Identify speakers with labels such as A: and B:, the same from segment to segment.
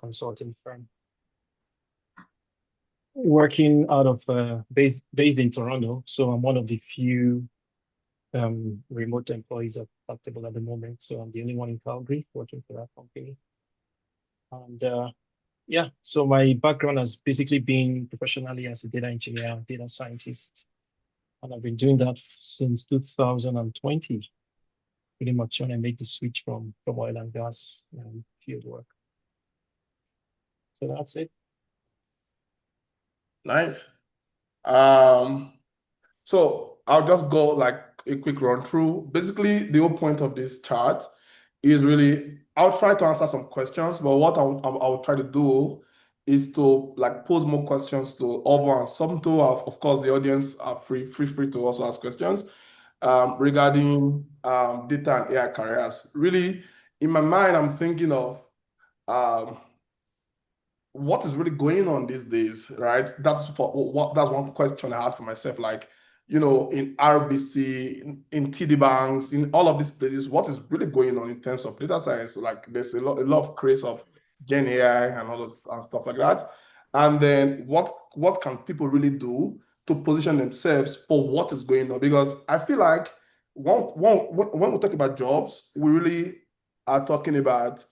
A: consulting firm, working out of based in Toronto. So I'm one of the few remote employees of Table at the moment. So I'm the only one in Calgary working for that company. And yeah, so my background has basically been professionally as a data engineer, data scientist, and I've been doing that since 2020, pretty much when I made the switch from oil and gas field work. So that's it.
B: Nice. So I'll just go like a quick run through. Basically, the whole point of this chart is really, I'll try to answer some questions, but what I'll try to do is to like pose more questions to Ovo and Somto. Of course, the audience are free to also ask questions regarding data and AI careers. Really, in my mind, I'm thinking of what is really going on these days, right? That's one question I had for myself. Like, in RBC, in TD banks, in all of these places, what is really going on in terms of data science? Like, there's a lot of craze of Gen AI and all of and stuff like that. And then what can people really do to position themselves for what is going on? Because I feel like when we talk about jobs, we really are talking about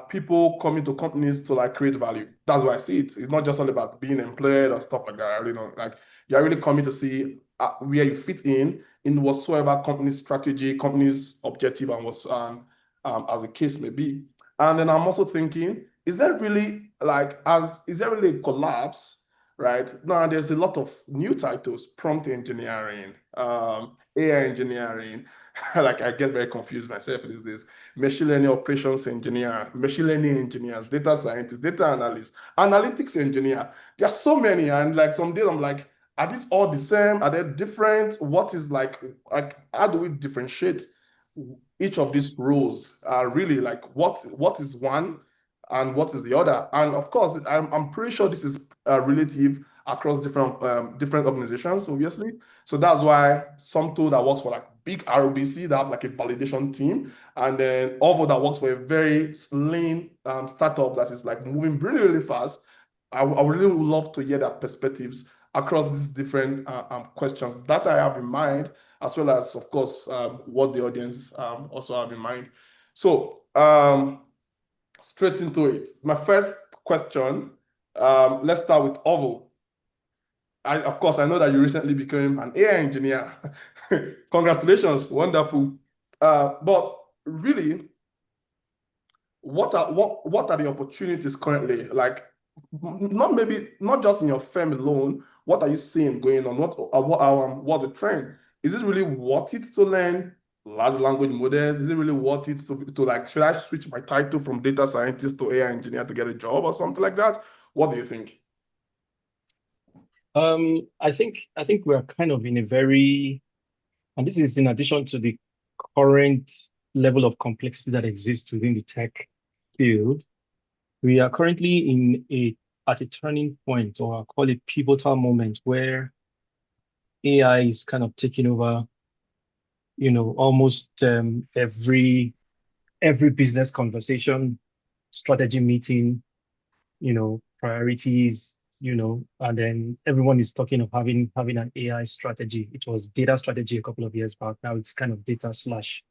B: people coming to companies to like create value. That's why I see it. It's not just all about being employed or stuff like that. I really know, like you're really coming to see where you fit in whatsoever company's strategy, company's objective, and what's as the case may be. And then I'm also thinking, is there really a collapse? Right now, there's a lot of new titles: prompt engineering, AI engineering. Like I get very confused myself these days. Machine learning operations engineer, machine learning engineers, data scientists, data analysts, analytics engineer. There's so many, and like some days I'm like, are these all the same? Are they different? What is like how do we differentiate each of these roles? Really, like what is one and what is the other? And of course, I'm pretty sure this is relative across different organizations, obviously. So that's why some tool that works for like big ROBC that have like a validation team, and then Ovo that works for a very lean startup that is like moving really, really fast. I really would love to hear their perspectives across these different questions that I have in mind, as well as, of course, what the audience also have in mind. So straight into it. My first question, let's start with Ovo. Of course, I know that you recently became an AI engineer. Congratulations, wonderful. But really, what are the opportunities currently? Like, not just in your firm alone. What are you seeing going on? What the trend? Is it really worth it to learn large language models? Is it really worth it to like? Should I switch my title from data scientist to AI engineer to get a job or something like that? What do you think?
A: I think we're kind of in a very, and this is in addition to the current level of complexity that exists within the tech field. We are currently at a turning point, or I call it pivotal moment, where AI is kind of taking over, almost every business conversation, strategy meeting, priorities, and then everyone is talking of having an AI strategy. It was data strategy a couple of years back. Now it's kind of data slash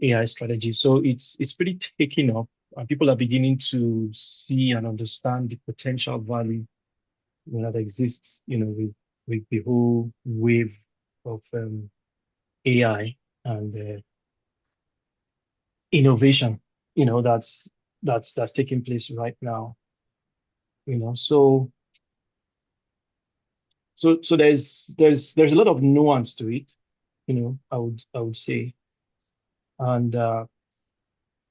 A: AI strategy. So it's pretty taking off, and people are beginning to see and understand the potential value, that exists, with the whole wave of AI and innovation, that's taking place right now. So there's a lot of nuance to it, I would say. And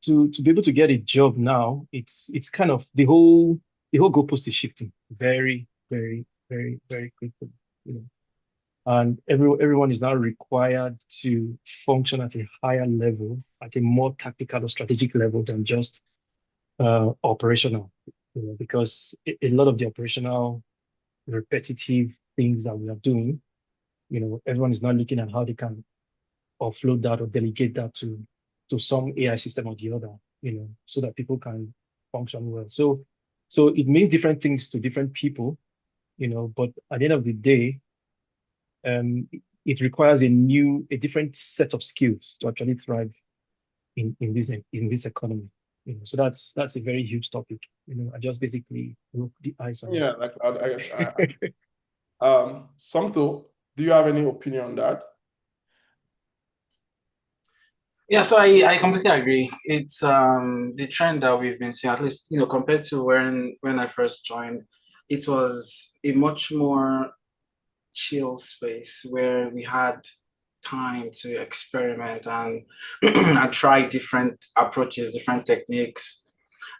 A: to be able to get a job now, it's kind of the whole goalpost is shifting very, very, very, very quickly, and everyone is now required to function at a higher level, at a more tactical or strategic level than just operational, because a lot of the operational repetitive things that we are doing, everyone is now looking at how they can offload that or delegate that to some AI system or the other, so that people can function well. So it means different things to different people, but at the end of the day, it requires a different set of skills to actually thrive in this economy. So that's a very huge topic. I just basically broke the ice on
B: Yeah, like
A: it.
B: Somto, do you have any opinion on that?
C: Yeah, so I completely agree. It's the trend that we've been seeing, at least, compared to when I first joined, it was a much more chill space where we had time to experiment and and try different approaches, different techniques.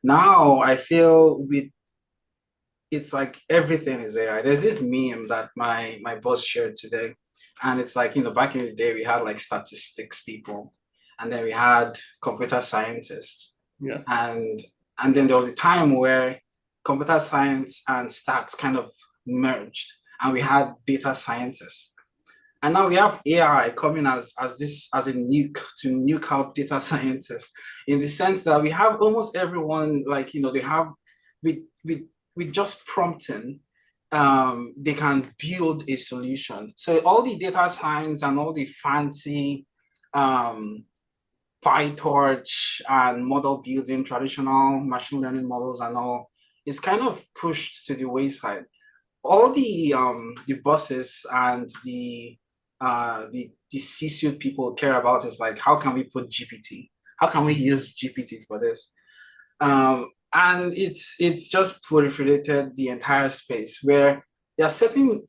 C: Now I feel it's like everything is AI. There's this meme that my boss shared today, and it's like, back in the day we had like statistics people, and then we had computer scientists,
B: Yeah.
C: and then there was a time where computer science and stats kind of merged, and we had data scientists. And now we have AI coming as a nuke to nuke out data scientists, in the sense that we have almost everyone, like, they have with just prompting, they can build a solution. So all the data science and all the fancy um, PyTorch and model building, traditional machine learning models and all, is kind of pushed to the wayside. All the bosses and the C-suite people care about is like, how can we put GPT? How can we use GPT for this? And it's just proliferated the entire space where there are certain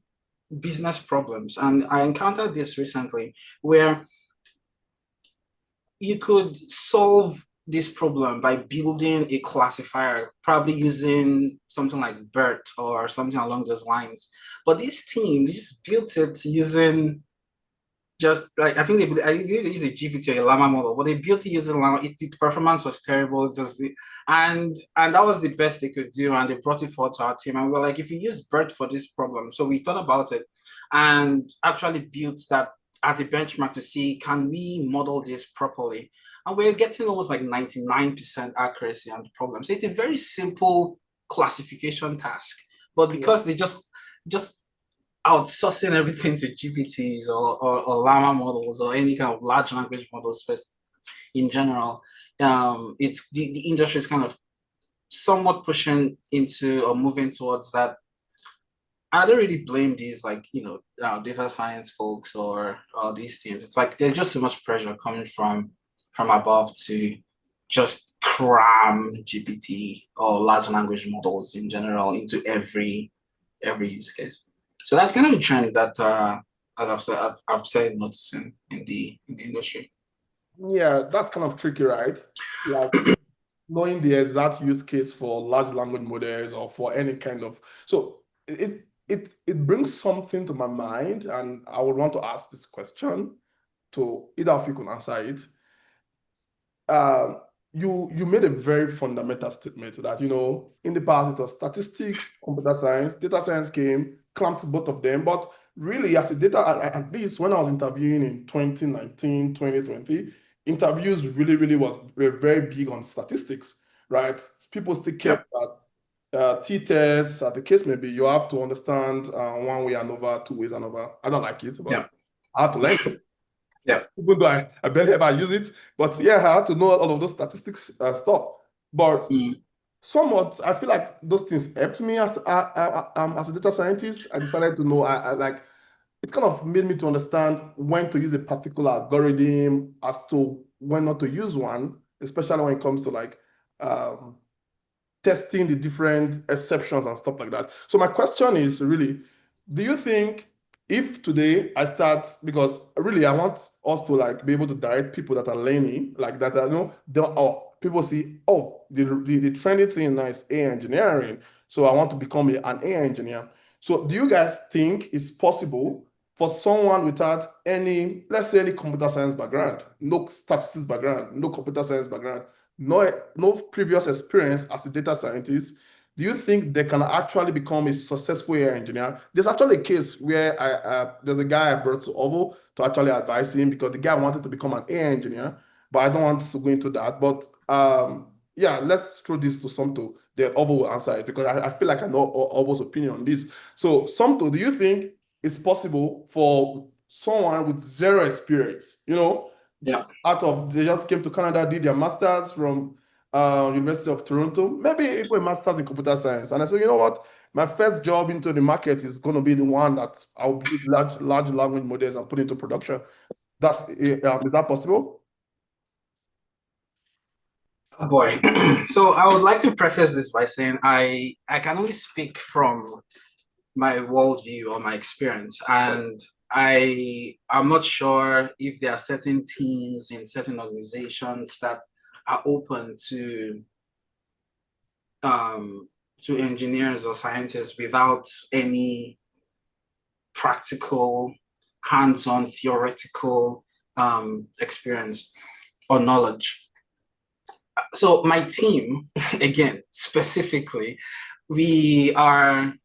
C: business problems. And I encountered this recently where you could solve this problem by building a classifier, probably using something like BERT or something along those lines. But this team just built it using just like, I think I think they use a GPT or a Llama model, but they built it using Llama. The performance was terrible. It's just and that was the best they could do, and they brought it forward to our team. And we were like, if you use BERT for this problem, so we thought about it and actually built that as a benchmark to see, can we model this properly? And we're getting almost like 99% accuracy on the problem. So it's a very simple classification task, but because they just outsourcing everything to GPTs or Llama models or any kind of large language models first in general, it's the industry is kind of somewhat pushing into or moving towards that. I don't really blame these, like, data science folks or these teams. It's like there's just so much pressure coming from above to just cram GPT or large language models in general into every use case. So that's kind of a trend that I've started noticing in the industry.
B: Yeah, that's kind of tricky, right? Like knowing the exact use case for large language models or for any kind of, so it brings something to my mind, and I would want to ask this question to either of you can answer it. You made a very fundamental statement that, in the past it was statistics, computer science, data science came, clamped both of them. But really, as a data, at least when I was interviewing in 2019, 2020, interviews really were very big on statistics, right? People still
C: Yep.
B: kept that t-tests, the case may be, you have to understand one way and over, two ways and over. I don't like it, but
C: Yep.
B: I have to learn it.
C: Yeah.
B: Even though I barely ever use it, but yeah, I had to know all of those statistics stuff. But somewhat, I feel like those things helped me as a data scientist. I decided to know, I like, it kind of made me to understand when to use a particular algorithm, as to when not to use one, especially when it comes to like testing the different exceptions and stuff like that. So my question is really, do you think if today I start, because really I want us to like be able to direct people that are learning, like that, people see, oh, the trendy thing now is AI engineering. So I want to become an AI engineer. So do you guys think it's possible for someone without any, let's say, any computer science background, no statistics background, no computer science background, no previous experience as a data scientist, do you think they can actually become a successful AI engineer? There's actually a case where there's a guy I brought to Ovo to actually advise him, because the guy wanted to become an AI engineer, but I don't want to go into that. But Yeah, let's throw this to Somto. Then Ovo will answer it because I feel like I know Ovo's opinion on this. So, Somto, do you think it's possible for someone with zero experience,
C: Yeah.
B: they just came to Canada, did their masters from University of Toronto, maybe even a master's in computer science, and I said, you know what, my first job into the market is going to be the one that I'll build large language models and put into production. Is that possible?
C: Oh boy. So I would like to preface this by saying I can only speak from my worldview or my experience, and I'm not sure if there are certain teams in certain organizations that are open to engineers or scientists without any practical, hands-on, theoretical experience or knowledge. So my team, again, specifically, we are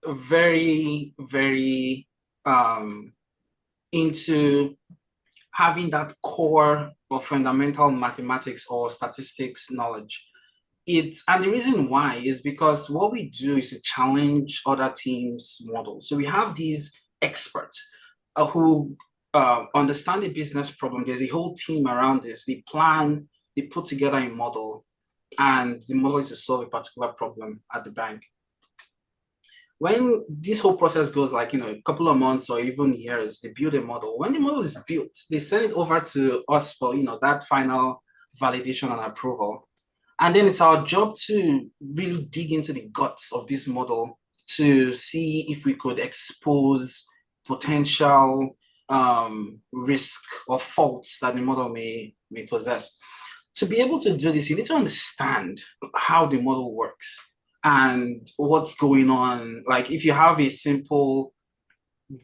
C: very, very into having that core or fundamental mathematics or statistics knowledge. And the reason why is because what we do is to challenge other teams' models. So we have these experts who understand the business problem. There's a whole team around this. They plan, they put together a model, and the model is to solve a particular problem at the bank. When this whole process goes like, a couple of months or even years, they build a model. When the model is built, they send it over to us for, that final validation and approval. And then it's our job to really dig into the guts of this model to see if we could expose potential risk or faults that the model may possess. To be able to do this, you need to understand how the model works and what's going on. Like if you have a simple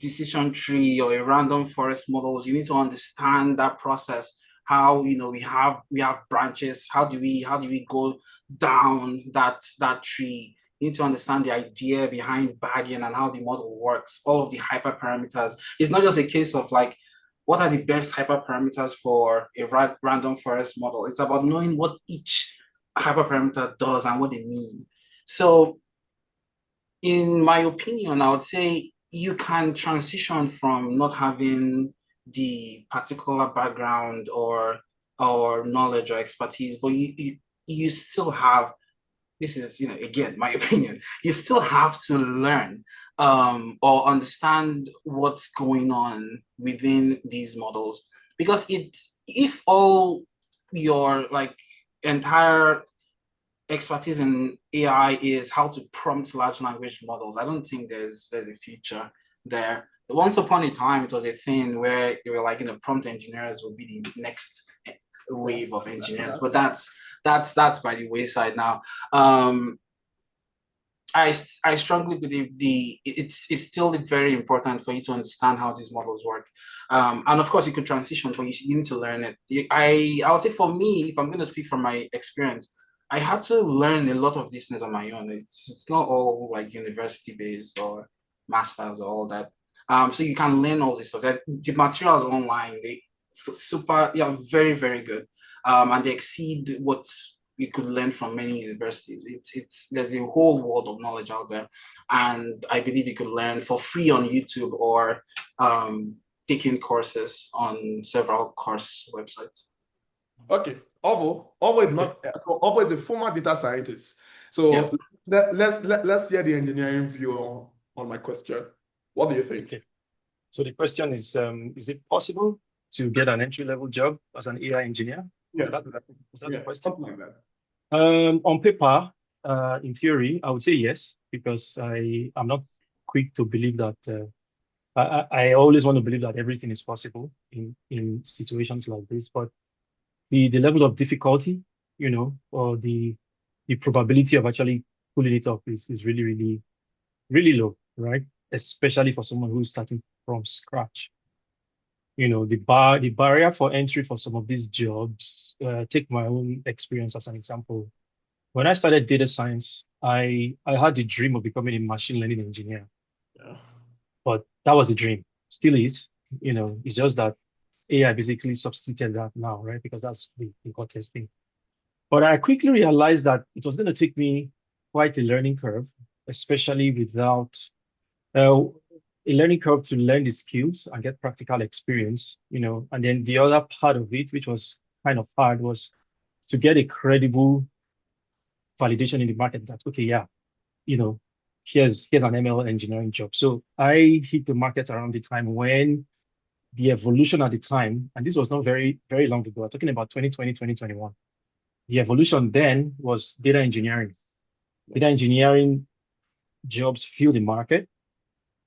C: decision tree or a random forest models, you need to understand that process. How we have branches. How do we go down that tree? You need to understand the idea behind bagging and how the model works. All of the hyperparameters. It's not just a case of like what are the best hyperparameters for a random forest model. It's about knowing what each hyperparameter does and what they mean. So in my opinion, I would say you can transition from not having the particular background or knowledge or expertise, but you still have, this is again my opinion, you still have to learn or understand what's going on within these models, because if all your like entire expertise in AI is how to prompt large language models, I don't think there's a future there. Once upon a time, it was a thing where they were like, prompt engineers will be the next wave of engineers, but that's by the wayside now. I strongly believe it's still very important for you to understand how these models work. And of course, you could transition, but you need to learn it. I would say for me, if I'm going to speak from my experience, I had to learn a lot of these things on my own. It's not all like university based or masters or all that. So you can learn all this stuff. The materials online, they super, yeah, very, very good. And they exceed what you could learn from many universities. It's there's a whole world of knowledge out there, and I believe you could learn for free on YouTube or taking courses on several course websites.
B: Okay, Ovo is
A: Okay.
B: not. So Ovo is a former data scientist.
C: Yeah.
B: So let's hear the engineering view on my question. What do you think?
A: Okay. So the question is it possible to get an entry-level job as an AI engineer? Is
B: Yeah,
A: that the
B: yeah,
A: question?
B: something like that.
A: On paper, in theory, I would say yes, because I'm not quick to believe that. I always want to believe that everything is possible in situations like this, but the level of difficulty, or the probability of actually pulling it off is really, really, really low, right? Especially for someone who's starting from scratch. The barrier for entry for some of these jobs, take my own experience as an example. When I started data science, I had the dream of becoming a machine learning engineer,
B: Yeah.
A: but that was the dream, still is. It's just that AI basically substituted that now, right? Because that's the hottest thing. But I quickly realized that it was going to take me quite a learning curve, especially without a learning curve to learn the skills and get practical experience, And then the other part of it, which was kind of hard, was to get a credible validation in the market that, okay, yeah, you know, here's an ML engineering job. So I hit the market around the time when the evolution at the time, and this was not very, very long ago, I'm talking about 2020, 2021. The evolution then was data engineering. Data engineering jobs filled the market.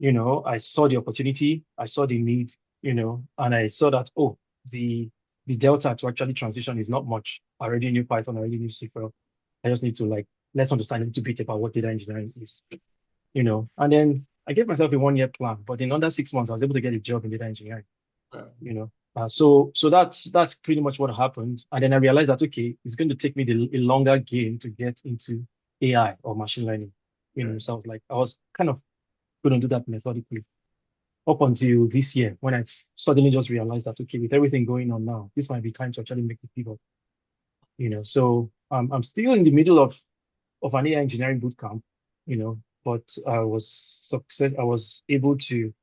A: I saw the opportunity, I saw the need, and I saw that, oh, the delta to actually transition is not much. I already knew Python, I already knew SQL. I just need to let's understand a little bit about what data engineering is, And then I gave myself a 1-year plan, but in under 6 months, I was able to get a job in data engineering, So that's pretty much what happened. And then I realized that, okay, it's going to take me a longer game to get into AI or machine learning, So I was kind of going to do that methodically up until this year when I suddenly just realized that, okay, with everything going on now, this might be time to actually make the pivot, So I'm still in the middle of an AI engineering bootcamp, but I was able to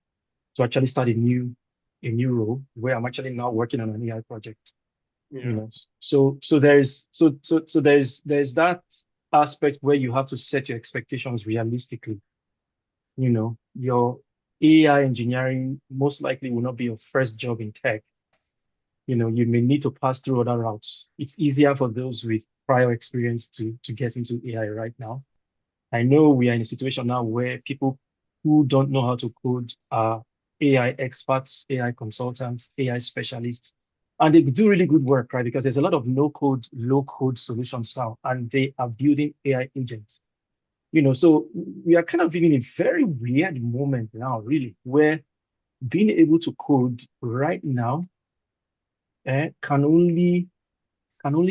A: actually start a new role where I'm actually now working on an AI project. So there's that aspect where you have to set your expectations realistically. Your AI engineering most likely will not be your first job in tech. You may need to pass through other routes. It's easier for those with prior experience to get into AI right now. I know we are in a situation now where people who don't know how to code are AI experts, AI consultants, AI specialists, and they do really good work, right? Because there's a lot of no-code, low-code solutions now, and they are building AI agents. So we are kind of in a very weird moment now, really, where being able to code right now can only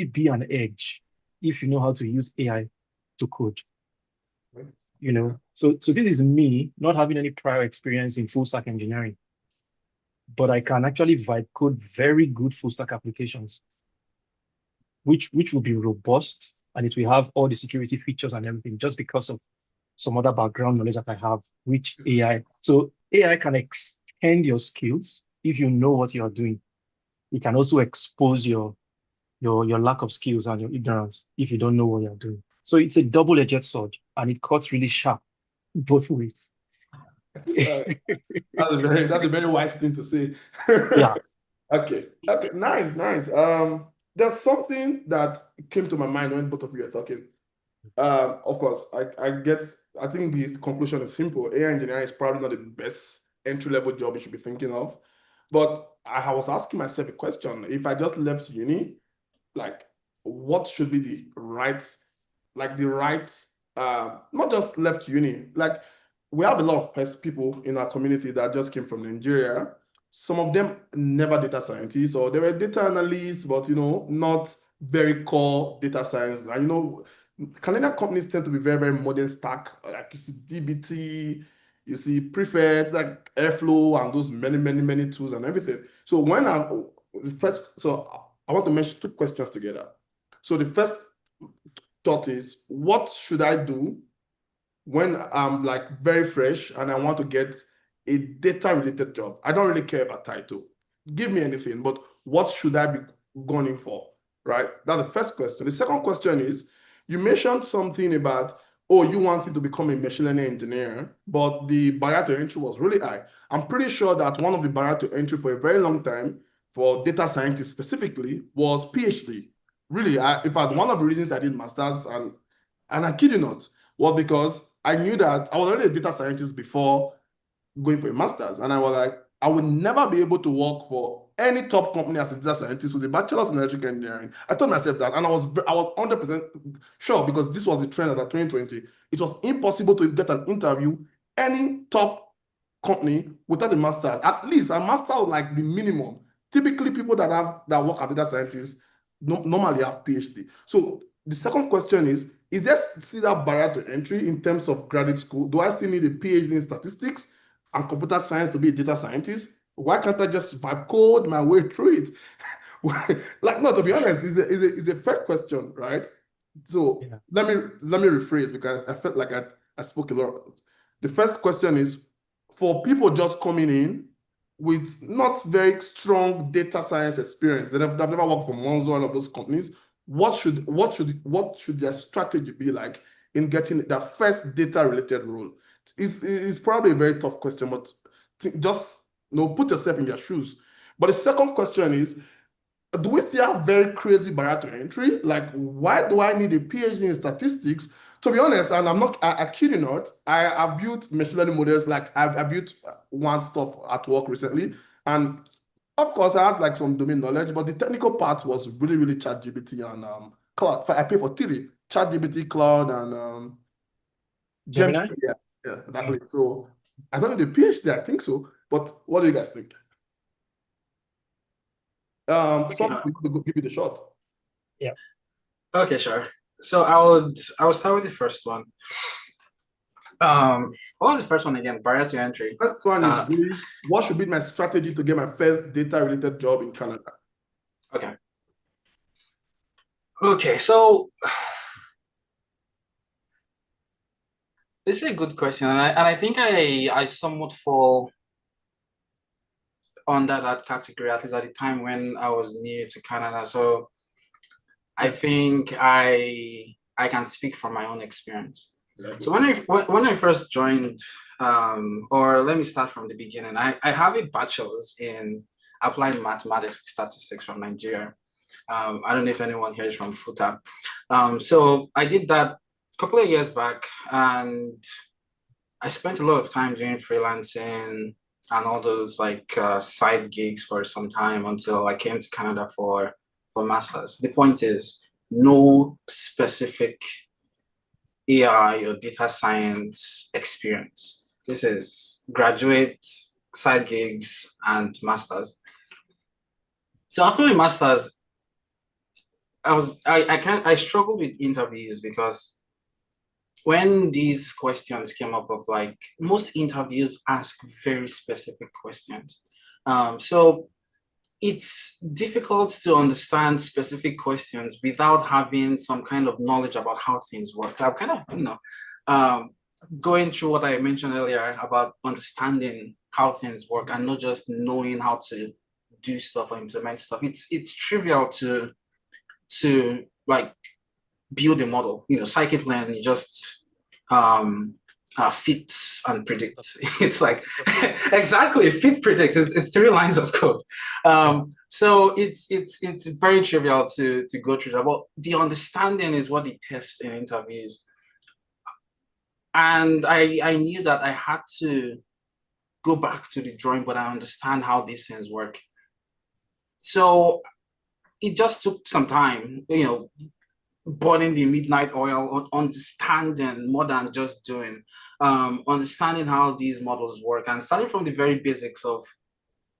A: be an edge if you know how to use AI to code. So this is me not having any prior experience in full stack engineering, but I can actually vibe code very good full stack applications, which will be robust and it will have all the security features and everything just because of some other background knowledge that I have, which so AI can extend your skills if you know what you're doing. It can also expose your lack of skills and your ignorance if you don't know what you're doing. So it's a double-edged sword and it cuts really sharp both ways.
B: That's a very wise thing to say.
A: Yeah.
B: Okay. Nice. There's something that came to my mind when both of you are talking. Of course, I think the conclusion is simple. AI engineering is probably not the best entry-level job you should be thinking of. But I was asking myself a question. If I just left uni, what should be the right, not just left uni, we have a lot of people in our community that just came from Nigeria. Some of them never data scientists, or they were data analysts, but not very core data science. And Canadian companies tend to be very, very modern stack. Like you see DBT, you see prefets like Airflow and those many tools and everything. So I want to mention 2 questions together. So the first thought is, what should I do when I'm very fresh and I want to get a data related job? I don't really care about title. Give me anything, but what should I be going in for? Right? That's the first question. The second question is, you mentioned something about, you wanted to become a machine learning engineer, but the barrier to entry was really high. I'm pretty sure that one of the barriers to entry for a very long time for data scientists specifically was PhD. Really, in fact, one of the reasons I did masters, and I kid you not, was because I knew that I was already a data scientist before going for a master's, and I was like, I would never be able to work for any top company as a data scientist with a bachelor's in electrical engineering. I told myself that, and I was 100% sure, because this was the trend at 2020. It was impossible to get an interview any top company without a master's. At least a master's is like the minimum. Typically, people that work as data scientists normally have PhD. So the second question is there still that barrier to entry in terms of graduate school? Do I still need a PhD in statistics and computer science to be a data scientist? Why can't I just vibe code my way through it? Like, no, to be honest, it's a fair question, right? So
A: Yeah.
B: let me rephrase because I felt like I spoke a lot. The first question is for people just coming in with not very strong data science experience, they've never worked for one of those companies. What should their strategy be like in getting their first data related role? It's probably a very tough question, but just put yourself in their shoes. But the second question is, do we still have very crazy barrier to entry? Like, why do I need a PhD in statistics? To be honest, and I kid you not, I built machine learning models. Like, I built one stuff at work recently. And of course, I had like some domain knowledge, but the technical part was really, really ChatGPT and Cloud. I pay for three: ChatGPT, Cloud, and Gemini.
A: Gemini?
B: Yeah, yeah, exactly. So I don't need a PhD, I think so. But what do you guys think?
C: Okay.
B: Some people give it a shot.
A: Yeah.
C: Okay, sure. So I would start with the first one. What was the first one again? Barrier to entry.
B: First one is really what should be my strategy to get my first data-related job in Canada?
C: Okay. Okay, so this is a good question, and I think I somewhat fall under that category, at least at the time when I was new to Canada. So I think I can speak from my own experience. So when I first joined, or let me start from the beginning. I have a bachelor's in applied mathematics and statistics from Nigeria. I don't know if anyone here is from FUTA. So I did that a couple of years back, and I spent a lot of time doing freelancing and all those like side gigs for some time until I came to Canada for masters. The point is, no specific AI or data science experience. This is graduate, side gigs, and masters. So after my masters, I struggled with interviews because when these questions came up of like most interviews ask very specific questions. So it's difficult to understand specific questions without having some kind of knowledge about how things work. So I'm kind of, going through what I mentioned earlier about understanding how things work and not just knowing how to do stuff or implement stuff. It's trivial to like build a model. Scikit-learn, you just fit and predict. It's like exactly fit predict. It's three lines of code. So it's very trivial to go through that. But the understanding is what they test in interviews. And I knew that I had to go back to the drawing board and understand how these things work. So it just took some time, burning the midnight oil, understanding more than just doing, understanding how these models work, and starting from the very basics of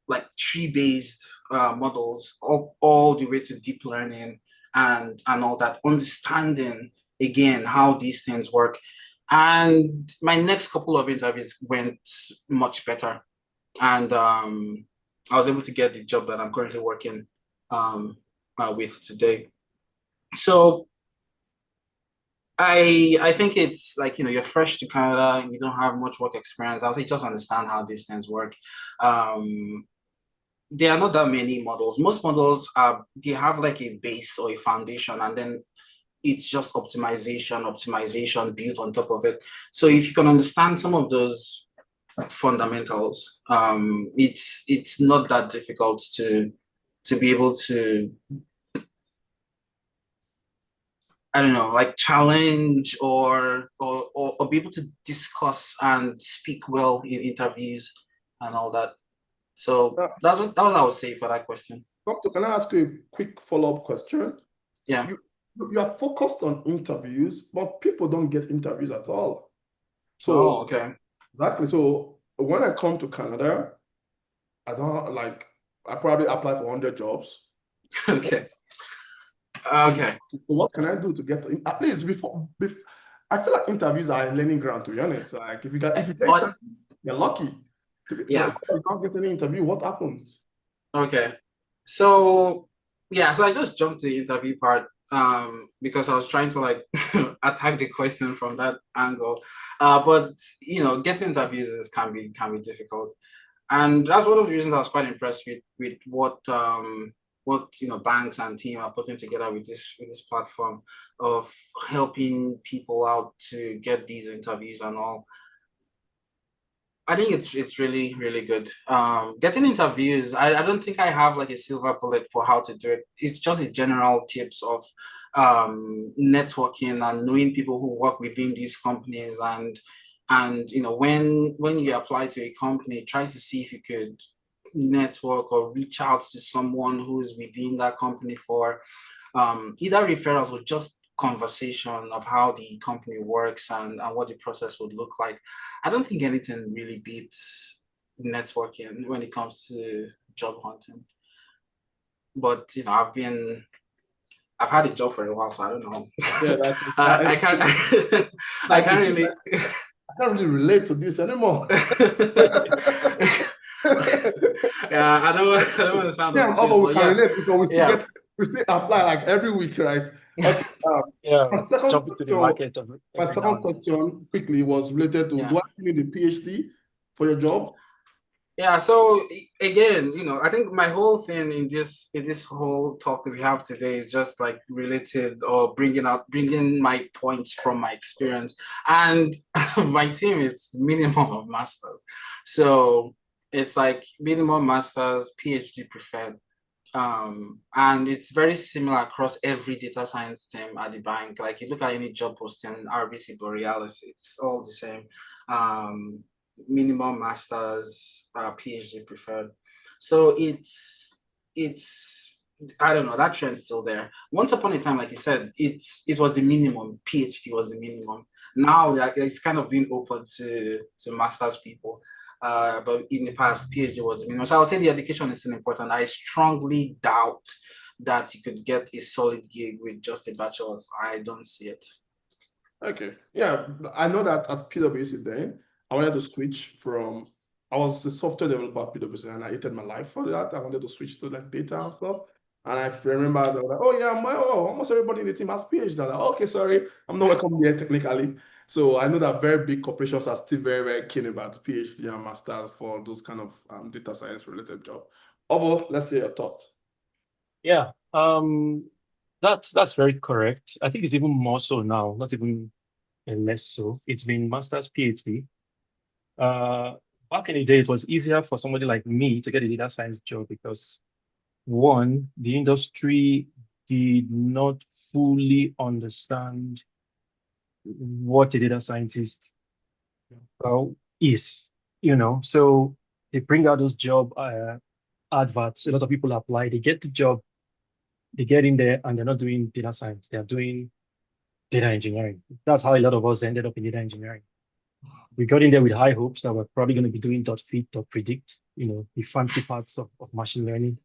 C: like tree-based models, all the way to deep learning and all that, understanding again how these things work. And my next couple of interviews went much better, and I was able to get the job that I'm currently working with today. So I think it's like, you're fresh to Canada and you don't have much work experience. I would say just understand how these things work. There are not that many models. Most models they have like a base or a foundation, and then it's just optimization built on top of it. So if you can understand some of those fundamentals, it's not that difficult to be able to, I don't know, like challenge or be able to discuss and speak well in interviews and all that. So that's what I would say for that question.
B: Doctor, can I ask you a quick follow-up question?
C: Yeah.
B: You are focused on interviews, but people don't get interviews at all.
C: So okay.
B: Exactly. So when I come to Canada, I probably apply for 100 jobs.
C: Okay. Okay.
B: What can I do to get at least before I feel like interviews are a learning ground, to be honest. Like if you get interviews, you're lucky.
C: Yeah.
B: If you can't get any interview, what happens?
C: Okay. So Yeah, so I just jumped to the interview part because I was trying to like attack the question from that angle. But getting interviews can be difficult. And that's one of the reasons I was quite impressed with what banks and team are putting together with this platform of helping people out to get these interviews and all. I think it's really, really good. Getting interviews, I don't think I have like a silver bullet for how to do it. It's just the general tips of networking and knowing people who work within these companies and when you apply to a company, try to see if you could network or reach out to someone who is within that company for either referrals or just conversation of how the company works and what the process would look like. I don't think anything really beats networking when it comes to job hunting. But I've had a job for a while, so I don't know.
B: Yeah,
C: I can't I
B: like
C: can't really
B: I can't really relate to this anymore.
C: yeah, I don't want to sound
B: Yeah,
C: obtuse,
B: although we
C: but
B: can
C: yeah,
B: relate because
C: yeah.
B: we still apply like every week, right? Okay.
A: Yeah,
B: My second
A: jump into the
B: so
A: market
B: my
A: every now
B: second
A: and then.
B: question quickly was related to, do
C: Yeah.
B: I still need a PhD for your job?
C: Yeah, so again, I think my whole thing in this whole talk that we have today is just like related or bringing my points from my experience. And my team, it's minimum of masters. So it's like minimum masters, PhD preferred. And it's very similar across every data science team at the bank. Like you look at any job posting, RBC Borealis, it's all the same. Um, Minimum masters, PhD preferred. So it's I don't know, that trend's still there. Once upon a time, like you said, it was the minimum. PhD was the minimum. Now it's kind of been open to masters people. But in the past, PhD was the minimum. So I would say the education is still important. I strongly doubt that you could get a solid gig with just a bachelor's. I don't see it.
B: Okay. Yeah, I know that at PwC then, I wanted to switch from, I was a software developer at PwC and I hated my life for that. I wanted to switch to like data and stuff. And I remember they were like, oh yeah, almost everybody in the team has PhD. I'm like, okay, sorry, I'm not welcome here technically. So I know that very big corporations are still very, very keen about PhD and masters for those kind of data science related job. Although, let's hear your thoughts.
A: Yeah, that's very correct. I think it's even more so now, not even less so. It's been master's, PhD. Uh, Back in the day, it was easier for somebody like me to get a data science job because one, the industry did not fully understand what a data scientist is, So they bring out those job adverts. A lot of people apply, they get the job, they get in there, and they're not doing data science. They're doing data engineering. That's how a lot of us ended up in data engineering. We got in there with high hopes that we're probably going to be doing .fit, .predict, the fancy parts of machine learning.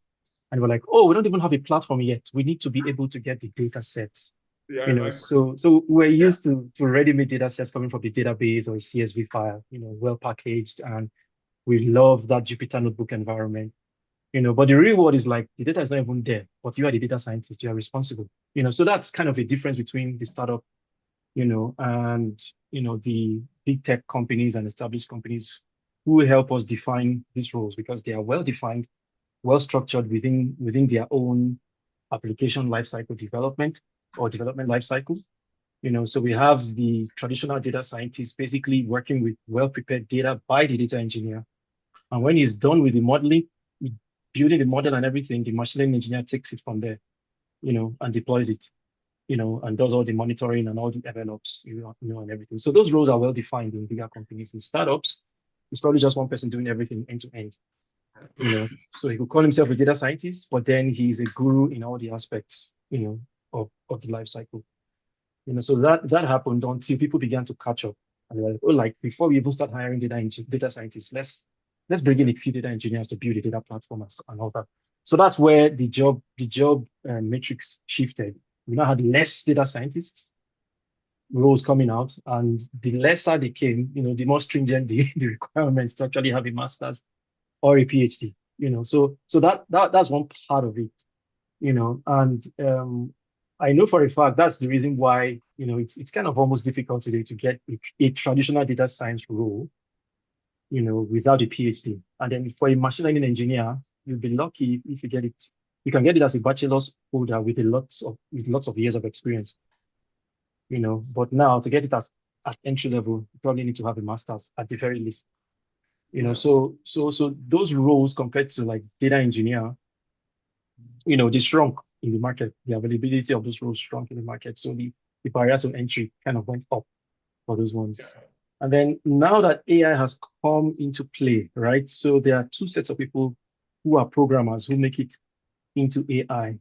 A: And we're like, oh, we don't even have a platform yet. We need to be able to get the data sets.
B: Yeah, exactly.
A: So we're
C: Yeah.
A: used to ready-made data sets coming from the database or a CSV file, well packaged, and we love that Jupyter notebook environment. But the real world is like the data is not even there, but you are the data scientist, you are responsible. So that's kind of a difference between the startup, and the big tech companies and established companies who help us define these roles because they are well defined, well structured within their own application lifecycle development or development lifecycle. So we have the traditional data scientist basically working with well-prepared data by the data engineer. And when he's done with the modeling, building the model and everything, the machine learning engineer takes it from there, and deploys it, and does all the monitoring and all the MLOps, and everything. So those roles are well defined in bigger companies. In startups, it's probably just one person doing everything end to end. So he could call himself a data scientist, but then he's a guru in all the aspects, of the life cycle. So that happened until people began to catch up. And they were like, oh, like before we even start hiring data scientists, let's bring in a few data engineers to build a data platform and all that. So that's where the job matrix shifted. We now had less data scientists roles coming out, and the lesser they came, the more stringent the requirements to actually have a master's or a PhD. So that's one part of it. And I know for a fact that's the reason why, it's kind of almost difficult today to get a traditional data science role, without a PhD. And then for a machine learning engineer, you'll be lucky if you get it. You can get it as a bachelor's holder with lots of years of experience, But now to get it as at entry level, you probably need to have a master's at the very least. So those roles compared to like data engineer, they shrunk in the market. The availability of those roles shrunk in the market. So the barrier to entry kind of went up for those ones. And then now that AI has come into play, right? So there are two sets of people who are programmers who make it into AI.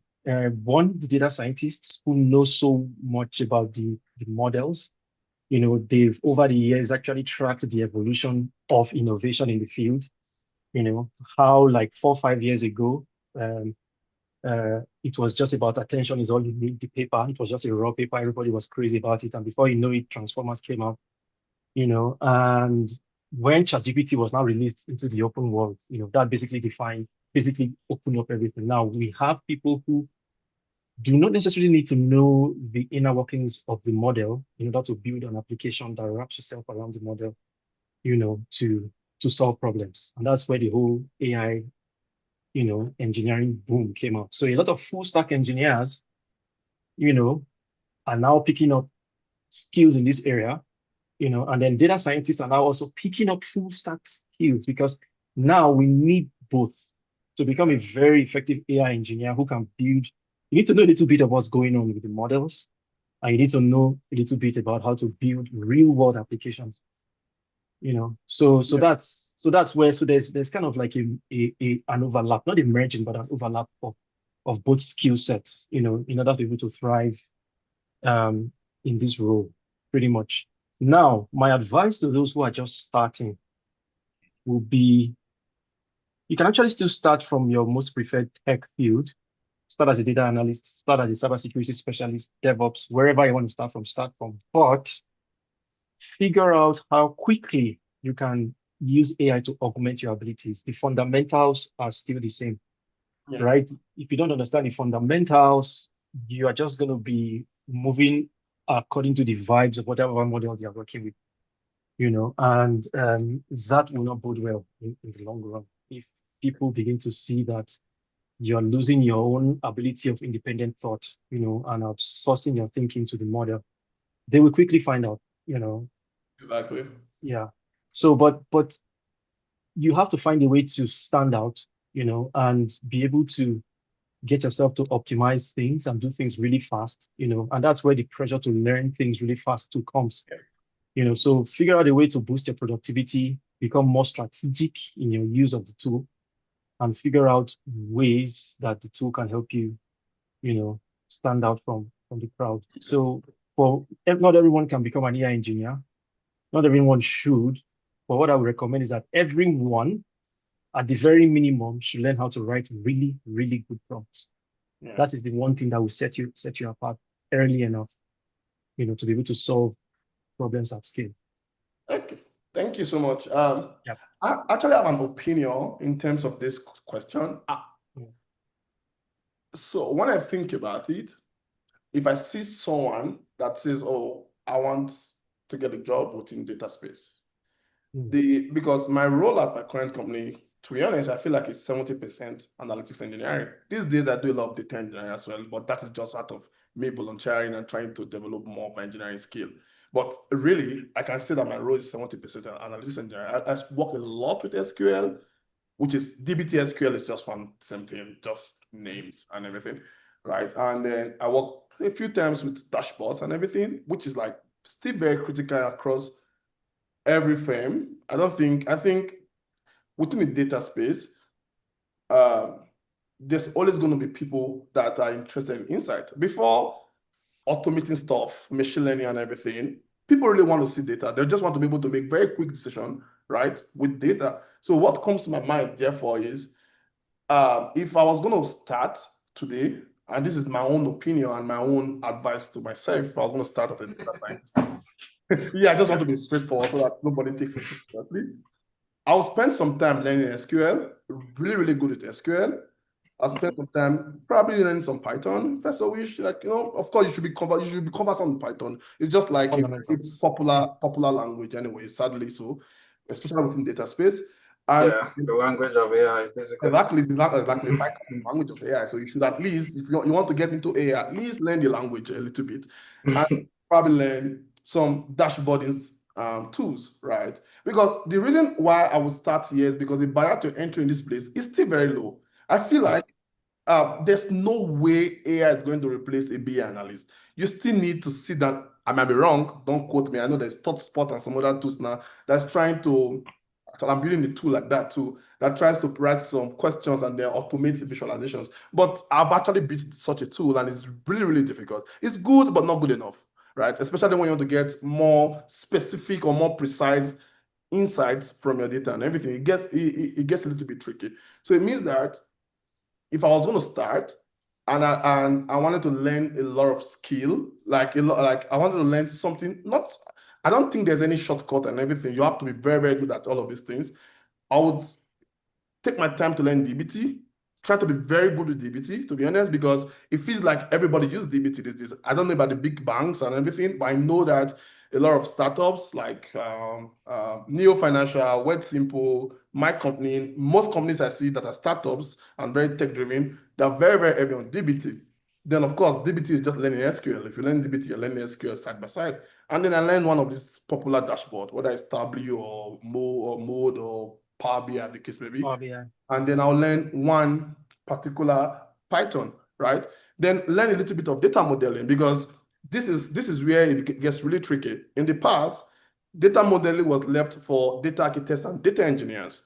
A: One, the data scientists who know so much about the models. They've over the years actually tracked the evolution of innovation in the field. How like 4 or 5 years ago, it was just about attention is all you need, the paper. It was just a raw paper. Everybody was crazy about it. And before you know it, Transformers came out, and when ChatGPT was now released into the open world, that basically opened up everything. Now we have people who do not necessarily need to know the inner workings of the model in order to build an application that wraps yourself around the model, to solve problems. And that's where the whole AI, engineering boom came out. So a lot of full stack engineers, are now picking up skills in this area, and then data scientists are now also picking up full stack skills because now we need both to become a very effective AI engineer who can build. You need to know a little bit of what's going on with the models, and you need to know a little bit about how to build real world applications. So that's where there's kind of like an overlap, not a merging, but an overlap of both skill sets, in order to be able to thrive in this role, pretty much. Now, my advice to those who are just starting will be, you can actually still start from your most preferred tech field. Start as a data analyst, start as a cybersecurity specialist, DevOps, wherever you want to start from. But figure out how quickly you can use AI to augment your abilities. The fundamentals are still the same, right? If you don't understand the fundamentals, you are just going to be moving according to the vibes of whatever model you're working with, and that will not bode well in the long run. If people begin to see that you're losing your own ability of independent thought, and outsourcing your thinking to the model, they will quickly find out,
B: Exactly.
A: Yeah. So, but you have to find a way to stand out, and be able to get yourself to optimize things and do things really fast, and that's where the pressure to learn things really fast too comes. So figure out a way to boost your productivity, become more strategic in your use of the tool, and figure out ways that the tool can help you, stand out from the crowd. So not everyone can become an AI engineer. Not everyone should, but what I would recommend is that everyone, at the very minimum, should learn how to write really, really good prompts. That is the one thing that will set you apart early enough, to be able to solve problems at scale.
B: Okay, thank you so much.
A: Yeah.
B: I actually have an opinion in terms of this question. So when I think about it, if I see someone that says, "Oh, I want to get a job within data space," because my role at my current company, to be honest, I feel like it's 70% analytics engineering. These days, I do a lot of data engineering as well, but that is just out of me volunteering and trying to develop more of my engineering skill. But really, I can say that my role is 70% analytics engineering. I work a lot with SQL, which is DBT SQL is just one same thing, just names and everything, right? And then I work a few times with dashboards and everything, which is like still very critical across every frame. I think within the data space, there's always going to be people that are interested in insight. Before automating stuff, machine learning and everything, people really want to see data. They just want to be able to make very quick decision, right, with data. So what comes to my mind, therefore, is if I was going to start today, and this is my own opinion and my own advice to myself, if I was going to start at a data scientist. Yeah, I just want to be straightforward so that nobody takes it too seriously. I'll spend some time learning SQL, really, really good at SQL. I'll spend some time probably learning some Python. First of which, like, of course, you should be conversant in Python. It's just like a very
A: Fundamentals.
B: popular language anyway, sadly so, especially within data space. And
C: Yeah, the language of AI, basically.
B: exactly, exactly, Python is the language of AI. So you should at least, if you want to get into AI, at least learn the language a little bit, and probably learn some dashboarding tools, right? Because the reason why I would start here is because the barrier to entry in this place is still very low. I feel
A: Yeah.
B: like there's no way AI is going to replace a BA analyst. You still need to sit down. I might be wrong. Don't quote me. I know there's ThoughtSpot and some other tools now that's trying to. I'm building a tool like that too that tries to write some questions and then automate visualizations. But I've actually built such a tool and it's really, really difficult. It's good, but not good enough, right? Especially when you want to get more specific or more precise insights from your data and everything. It gets a little bit tricky. So it means that if I was going to start and I wanted to learn a lot of skill, like I wanted to learn something, not I don't think there's any shortcut and everything. You have to be very, very good at all of these things. I would take my time to learn DBT, try to be very good with DBT, to be honest, because it feels like everybody uses DBT these days. I don't know about the big banks and everything, but I know that a lot of startups like Neo Financial, Web Simple, my company, most companies I see that are startups and very tech driven, they're very, very heavy on DBT. Then, of course, DBT is just learning SQL. If you learn DBT, you're learning SQL side by side. And then I learned one of these popular dashboard, whether it's Tableau or Mode or PowerBI, the case may be.
A: Yeah.
B: And then I'll learn one particular Python, right? Then learn a little bit of data modeling because this is where it gets really tricky. In the past, data modeling was left for data architects and data engineers.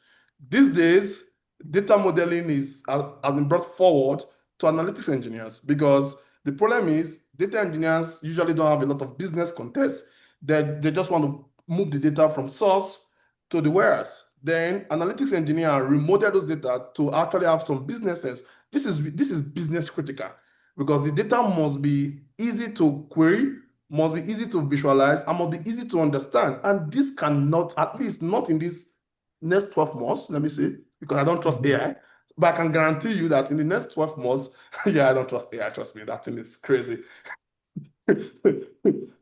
B: These days, data modeling has been brought forward to analytics engineers because the problem is data engineers usually don't have a lot of business context. They just want to move the data from source to the warehouse. Then analytics engineer remodel those data to actually have some businesses. This is business critical because the data must be easy to query, must be easy to visualize, and must be easy to understand. And this cannot, at least not in this next 12 months, let me say, because I don't trust AI. But I can guarantee you that in the next 12 months, yeah, I don't trust AI, trust me, that thing is crazy.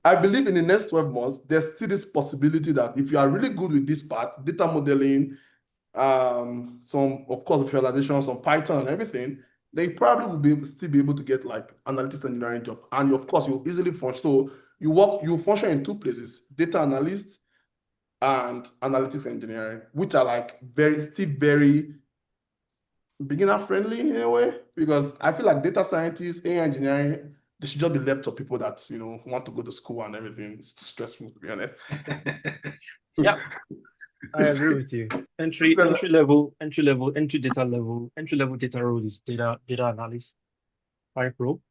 B: I believe in the next 12 months, there's still this possibility that if you are really good with this part, data modeling, some, of course, visualization, some Python and everything, they probably will still be able to get like analytics engineering job. And of course, you'll easily function. So you function in two places, data analyst and analytics engineering, which are like still very beginner friendly in a way, because I feel like data scientists, AI engineering, they should just be left to people that want to go to school and everything. It's too stressful, to be honest.
A: Yeah, I agree with you. Entry data level, entry level data role is data analyst, type role.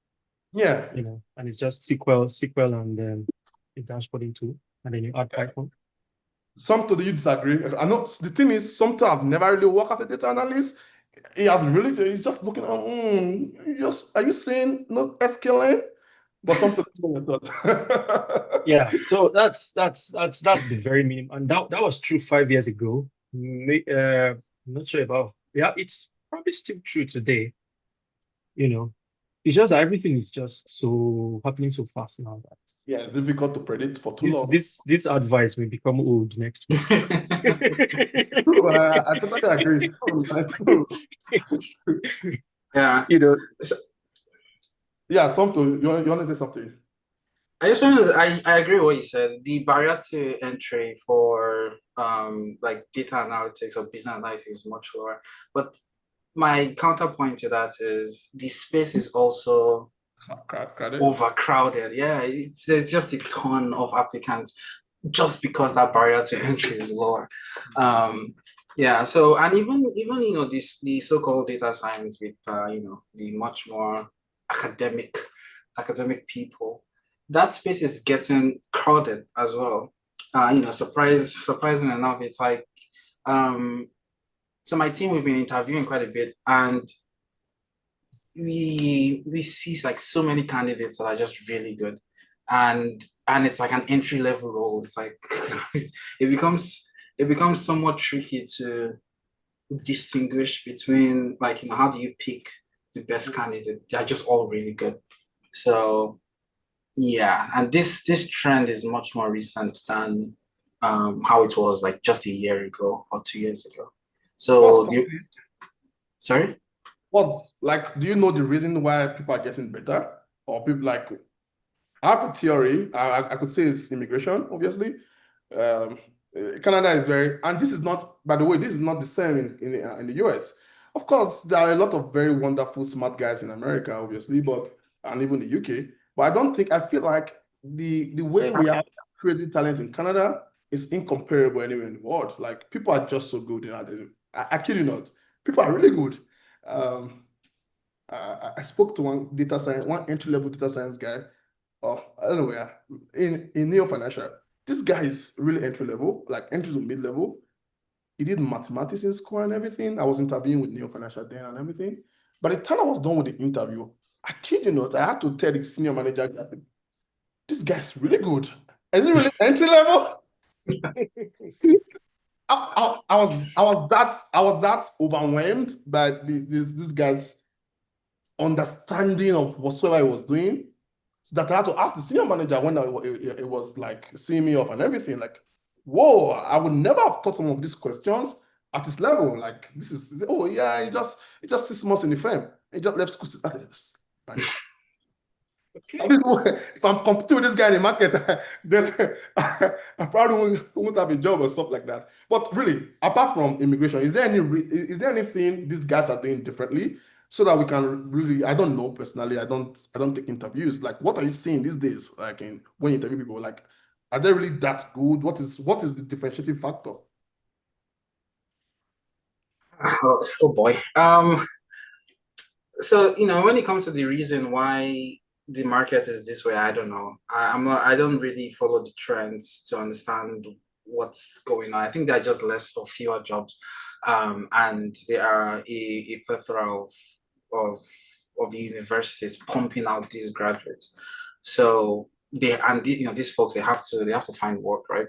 B: Yeah.
A: And it's just SQL and a dashboarding tool, and then you add Python.
B: Some do you disagree? I know the thing is, sometimes I've never really worked as a data analyst. He's just looking at, are you saying not SQL? But something.
A: Yeah, so that's the very minimum, and that was true 5 years ago. I'm not sure about, yeah, it's probably still true today. It's just that everything is just so happening so fast now that
B: yeah, it's difficult to predict for too long.
A: This advice may become old next week.
B: True, I totally agree. It's true. That's true.
C: Yeah.
B: Yeah, something. You want to say something?
C: I agree with what you said. The barrier to entry for like data analytics or business analytics is much lower. But my counterpoint to that is the space is also overcrowded. Yeah, there's just a ton of applicants just because that barrier to entry is lower. Yeah, so and even the so-called data science with the much more academic people, that space is getting crowded as well. Surprising enough, it's like so my team, we've been interviewing quite a bit, and we see like so many candidates that are just really good, and it's like an entry level role. It's like it becomes somewhat tricky to distinguish between, like, how do you pick the best candidate. They're just all really good. So yeah, and this trend is much more recent than how it was like just a year ago or 2 years ago.
B: What's
C: So sorry?
B: what's like, do you know the reason why people are getting better? Or people like, I have a theory. I could say it's immigration, obviously. Um, Canada is very, and this is not, by the way, this is not the same in the US. Of course, there are a lot of very wonderful, smart guys in America, obviously, but and even the UK. But I don't think I feel like the way we have crazy talent in Canada is incomparable anywhere in the world. Like people are just so good. I kid you not, people are really good. Um, I spoke to one entry-level data science guy. Oh, I don't know where in neo financial. This guy is really entry level, like entry to mid level. He did mathematics in school and everything. I was interviewing with neo financial then and everything. By the time I was done with the interview, I kid you not, I had to tell the senior manager that this guy's really good. Is it really entry level? I was that overwhelmed by this guy's understanding of whatsoever he was doing that I had to ask the senior manager when it was like seeing me off and everything. Like, whoa, I would never have thought some of these questions at this level. Like, this is, oh yeah, he just 6 months in the firm. He just left school. Like,
A: Okay.
B: if I'm competing with this guy in the market, then I probably won't have a job or stuff like that. But really, apart from immigration, is there anything these guys are doing differently so that we can really? I don't know personally. I don't take interviews. Like, what are you seeing these days? Like, when you interview people, like, are they really that good? What is the differentiating factor?
C: Oh boy. So when it comes to the reason why the market is this way, I don't know. I don't really follow the trends to understand what's going on. I think there are just less or fewer jobs, and there are a plethora of of universities pumping out these graduates. So these folks they have to find work, right?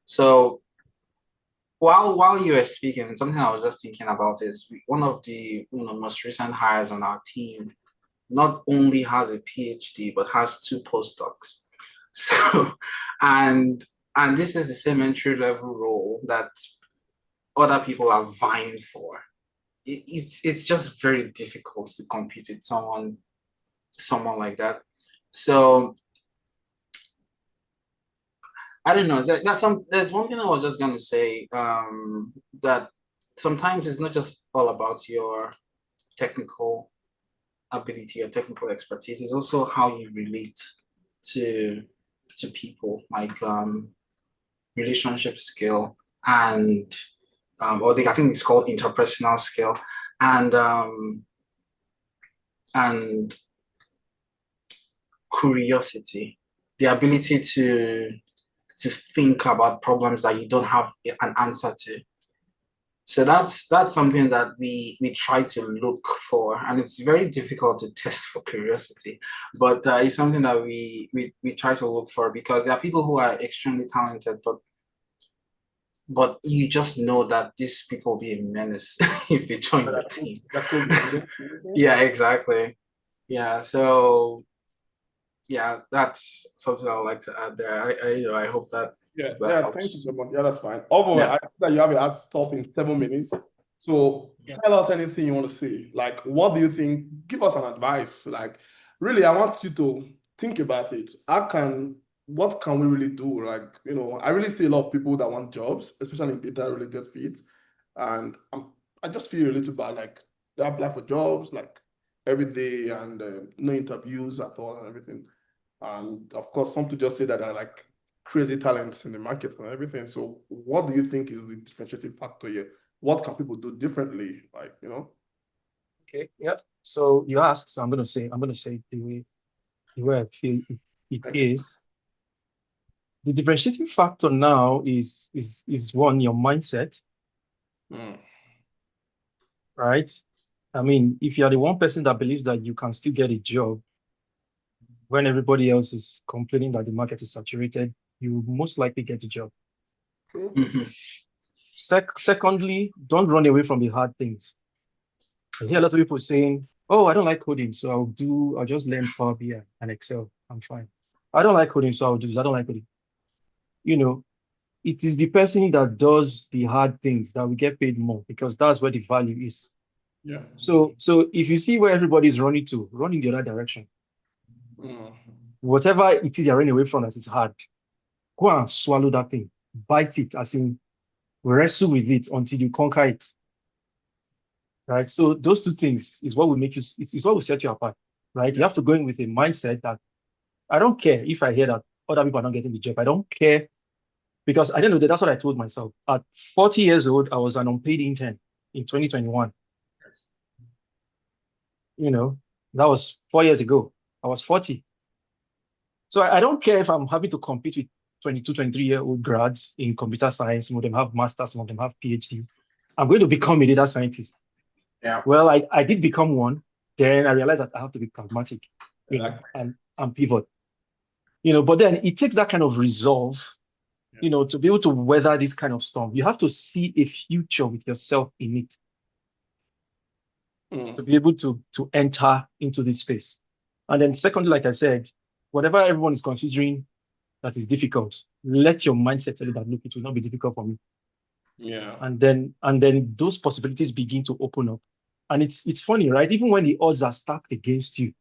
C: So while you were speaking, something I was just thinking about is one of the most recent hires on our team not only has a PhD but has two postdocs. So, and and this is the same entry level role that other people are vying for. It's just very difficult to compete with someone like that. So I don't know. There's one thing I was just gonna say, that sometimes it's not just all about your technical ability or technical expertise. It's also how you relate to people, like relationship skill and I think it's called interpersonal skill and and curiosity, the ability to just think about problems that you don't have an answer to. So that's something that we try to look for, and it's very difficult to test for curiosity, but it's something that we try to look for because there are people who are extremely talented, but you just know that these people will be a menace if they join your team. Yeah, exactly. Yeah, so yeah, that's something I would like to add there. I hope that
B: Yeah,
C: helps.
B: thank you so much. Yeah, that's fine. Although
C: Yeah.
B: I see that you have a stop in 7 minutes. So tell us anything you want to say. Like, what do you think? Give us an advice. Like, really, I want you to think about it. What can we really do? Like, I really see a lot of people that want jobs, especially in data related fields. And I just feel a little bad. Like, they apply for jobs like every day and no interviews at all and everything. And of course, some to just say that I like crazy talents in the market and everything. So what do you think is the differentiating factor here? What can people do differently?
A: Okay. Yeah. So you asked, so I'm gonna say the way I feel it is. The differentiating factor now is one, your mindset, right? I mean, if you are the one person that believes that you can still get a job when everybody else is complaining that the market is saturated, you most likely get a job.
C: Mhm.
A: Secondly, don't run away from the hard things. I hear a lot of people saying, Oh, I don't like coding, so I'll just learn Power BI and Excel. I'm fine. I don't like coding, so I'll do this. I don't like coding. You know, it is the person that does the hard things that will get paid more because that's where the value is.
B: Yeah.
A: So if you see where everybody's running to, run in the other direction.
B: Mm.
A: Whatever it is you're running away from that is hard, go and swallow that thing, bite it, as in wrestle with it until you conquer it. Right. So those two things is what will make you, it's what will set you apart. Right. You have to go in with a mindset that I don't care if I hear that other people are not getting the job. I don't care because at the end of the day, that's what I told myself. At 40 years old, I was an unpaid intern in 2021. You know, that was 4 years ago. I was 40. So I don't care if I'm having to compete with 22, 23-year-old grads in computer science. Some of them have masters, some of them have PhD. I'm going to become a data scientist.
C: Yeah.
A: Well, I did become one. Then I realized that I have to be pragmatic,
B: Exactly.
A: and pivot. But then it takes that kind of resolve, to be able to weather this kind of storm. You have to see a future with yourself in it to be able to enter into this space. And then secondly, like I said, whatever everyone is considering that is difficult, let your mindset tell you that, look, it will not be difficult for me.
B: Yeah.
A: And then those possibilities begin to open up. And it's funny, right? Even when the odds are stacked against you,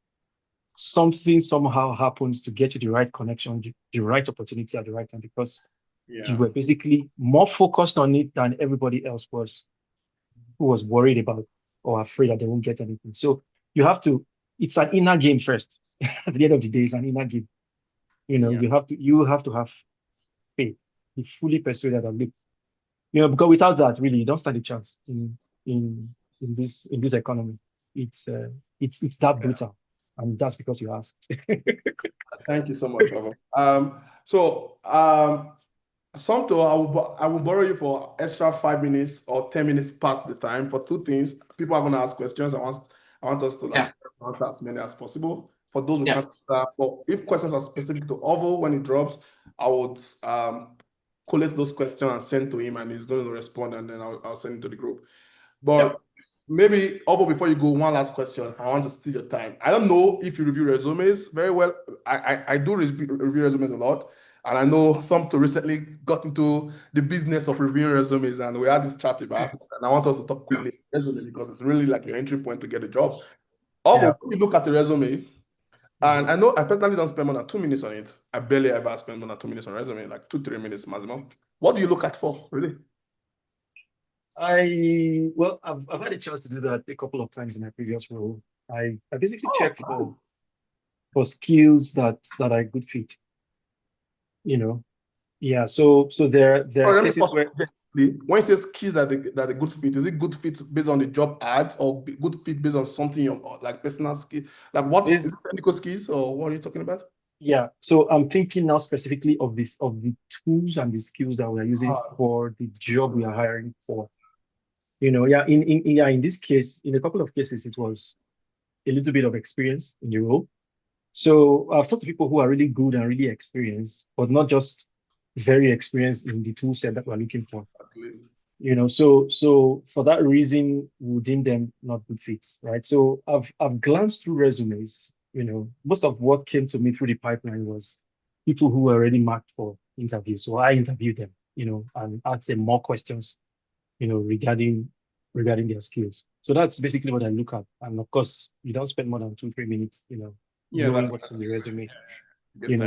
A: something somehow happens to get you the right connection, the right opportunity at the right time, because you were basically more focused on it than everybody else was, who was worried about or afraid that they won't get anything. So you have to, it's an inner game first. At the end of the day, it's an inner game. You have to have faith, be fully persuaded that, look, because without that, really, you don't stand a chance in this economy. It's that brutal, and that's because you asked.
B: Thank you so much, Trevor. Somto, I will borrow you for extra 5 minutes or 10 minutes past the time for two things. People are going to ask questions. I want us to answer as many as possible. For those who can't answer, if questions are specific to Ovo when it drops, I would collect those questions and send to him, and he's going to respond, and then I'll send it to the group. But maybe, Ovo, before you go, one last question. I want to steal your time. I don't know if you review resumes very well. I do review resumes a lot. And I know Somto recently got into the business of reviewing resumes, and we had this chat about it. And I want us to talk quickly resume because it's really like your entry point to get a job. When you look at the resume, and I know I personally don't spend more than 2 minutes on it. I barely ever spend more than 2 minutes on resume, like 2-3 minutes maximum. What do you look at for, really?
A: I've had a chance to do that a couple of times in my previous role. I basically check for skills that are a good fit. Yeah. So there are
B: Let me
A: cases
B: pause
A: where,
B: quickly. When you say skills that are good fit, is it good fit based on the job ads or good fit based on something like personal skill? Like what is it, technical skills, or what are you talking about?
A: Yeah. So I'm thinking now specifically of the tools and the skills that we are using for the job we are hiring for. In this case, in a couple of cases, it was a little bit of experience in the role. So I've talked to people who are really good and really experienced, but not just very experienced in the tool set that we're looking for. So for that reason, we deem them not good fits, right? So I've glanced through resumes. Most of what came to me through the pipeline was people who were already marked for interviews. So I interviewed them, and asked them more questions, regarding their skills. So that's basically what I look at. And of course, you don't spend more than 2-3 minutes, knowing what's in the resume.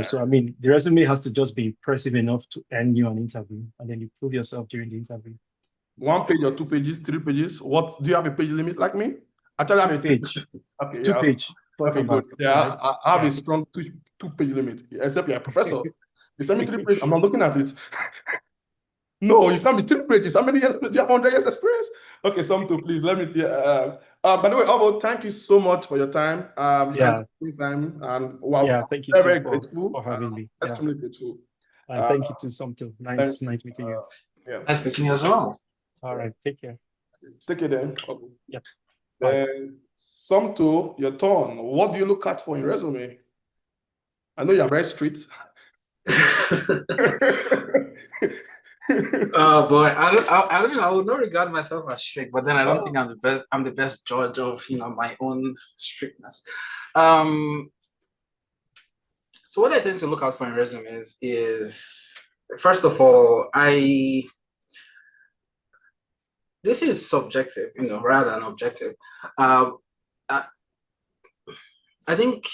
A: So I mean, the resume has to just be impressive enough to earn you an interview, and then you prove yourself during the interview.
B: 1 page or 2 pages, 3 pages? What do you have a page limit like me? Actually, I have a
A: page.
B: Okay,
A: 2 page.
B: Okay, good. Yeah, I have a strong two page limit, except you're a professor. You send me 3 pages, I'm not looking at it. No, you can't be 3 pages. How many years? Do you have 100 years experience? Okay, Somto, please let me. By the way, Ovo, thank you so much for your time. Time, and
A: thank you
B: very,
A: too
B: very grateful
A: for having me.
B: Extremely grateful.
A: And thank you to Somto. Nice meeting you.
C: Nice meeting you as well.
A: All right, take care.
B: Take care then.
A: Yep.
B: Then Somto, your turn. What do you look at for in resume? I know you're very strict.
C: Oh boy, I don't know. I would not regard myself as strict, but then I don't
B: Oh,
C: think I'm the best. I'm the best judge of my own strictness. Um, so what I tend to look out for in resumes is first of all, this is subjective, rather than objective. Uh, I, I think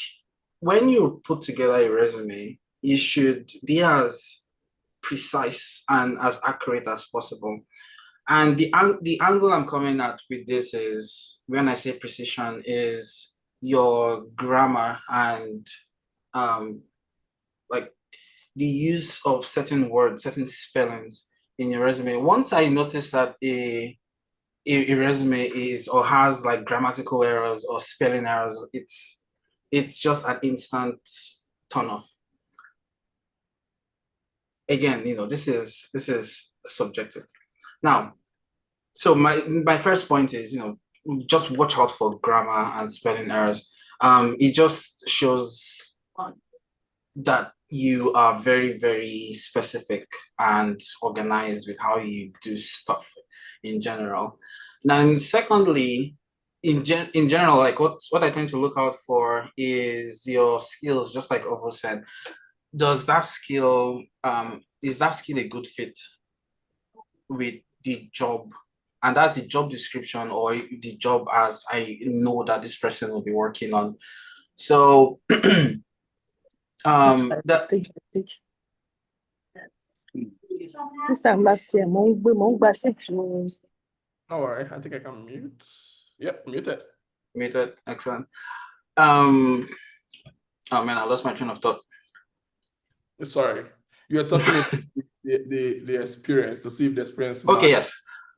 C: when you put together a resume, you should be as precise and as accurate as possible. And the angle I'm coming at with this is when I say precision is your grammar and um like the use of certain words, certain spellings in your resume. Once I notice that a resume is or has like grammatical errors or spelling errors, it's just an instant turn off. Again, this is subjective. Now, so my first point is, just watch out for grammar and spelling errors. It just shows that you are very, very specific and organized with how you do stuff in general. Now, and secondly, in general, like what I tend to look out for is your skills, just like Ovo said. Does that skill is that skill a good fit with the job? And that's the job description or the job as I know that this person will be working on. So
D: That's right.
C: that
D: This time last year,
B: don't worry. I think I can mute. Yep, muted.
C: muted. Excellent. Oh man, I lost my train of thought.
B: Sorry, you're talking about the experience to see if the experience.
C: Okay, yes.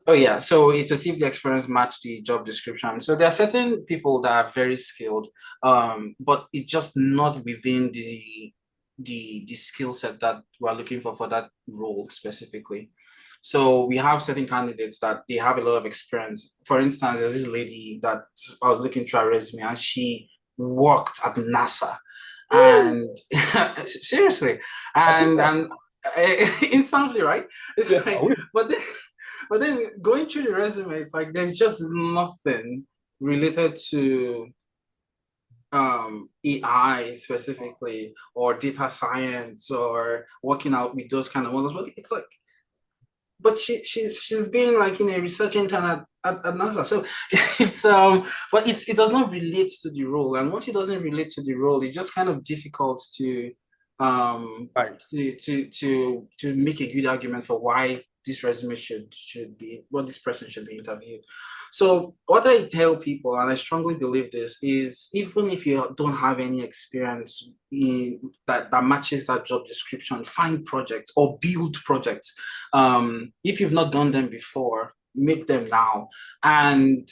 C: Oh yeah. So to see if the experience match the job description. So there are certain people that are very skilled, but it's just not within the skill set that we're looking for that role specifically. So we have certain candidates that they have a lot of experience. For instance, there's this lady that I was looking through her resume and she worked at NASA. And seriously, and instantly, right? It's
B: Yeah,
C: like, but then going through the resume, it's like there's just nothing related to AI specifically or data science or working out with those kind of models. But it's like, but she's been like in a research intern at NASA. So it's but it does not relate to the role. And once it doesn't relate to the role, it's just kind of difficult to
B: right.
C: to make a good argument for why this resume should be what this person should be interviewed. So what I tell people, and I strongly believe this, is even if you don't have any experience in that matches that job description, find projects or build projects. If you've not done them before, make them now and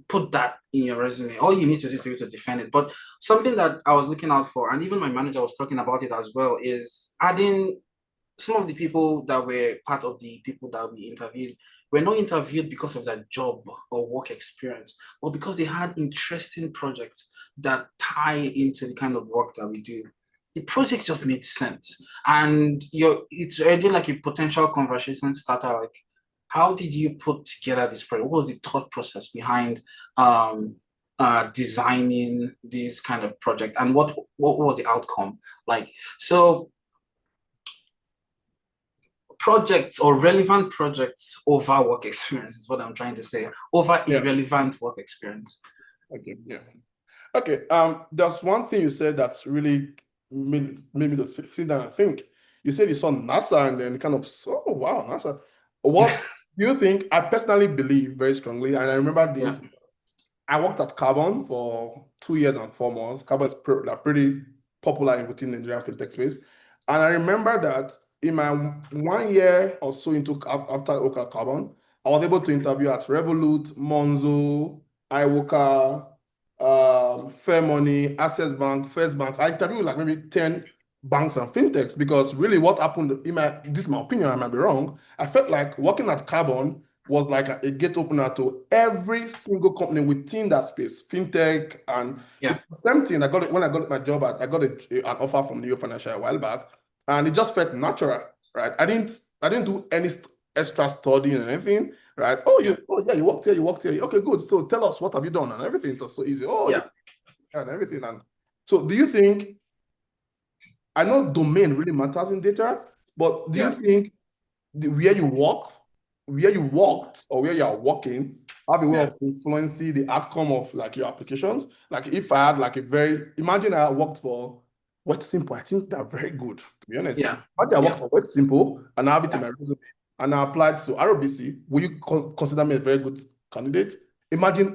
C: put that in your resume. All you need to do is to defend it. But something that I was looking out for, and even my manager was talking about it as well, is adding some of the people that were part of the people that we interviewed were not interviewed because of their job or work experience, but because they had interesting projects that tie into the kind of work that we do. The project just made sense. And it's already like a potential conversation starter. Like, how did you put together this project? What was the thought process behind designing this kind of project? And what was the outcome? Like, so projects or relevant projects over work experience is what I'm trying to say. Over irrelevant work experience.
B: Okay, yeah. Okay, there's one thing you said that's really made me to sit down and think. You said you saw NASA and then kind of saw, oh, wow, NASA. What do you think? I personally believe very strongly, and I remember this.
C: Yeah.
B: I worked at Carbon for 2 years and 4 months. Carbon is pretty popular within the Nigerian fintech space. And I remember that in my 1 year or so after working at Carbon, I was able to interview at Revolut, Monzo, iWorker, Fair Money, Access Bank, First Bank. I interviewed like maybe 10 banks and fintechs because really what happened, this is my opinion, I might be wrong. I felt like working at Carbon was like a gate opener to every single company within that space, fintech, and
C: yeah,
B: the same thing. I got it when I got my job. I got an offer from New York Financial a while back, and it just felt natural, right? I didn't I didn't do any extra studying or anything, right? Oh,
C: Yeah.
B: yeah, you worked here, you worked here. Okay, good. So tell us, what have you done? And everything. It was so easy. Oh,
C: Yeah.
B: and everything. And so do you think, I know domain really matters in data, but do you
C: Yeah.
B: think where you work, where you worked or where you are working have a way
C: Yeah.
B: of influencing the outcome of like your applications? Like if I had like imagine I worked for Wet Simple, I think they're very good, to be honest.
C: Yeah.
B: Imagine I worked
C: Yeah.
B: for Wet Simple and I have it in
C: Yeah.
B: my resume and I applied to ROBC, will you consider me a very good candidate? Imagine,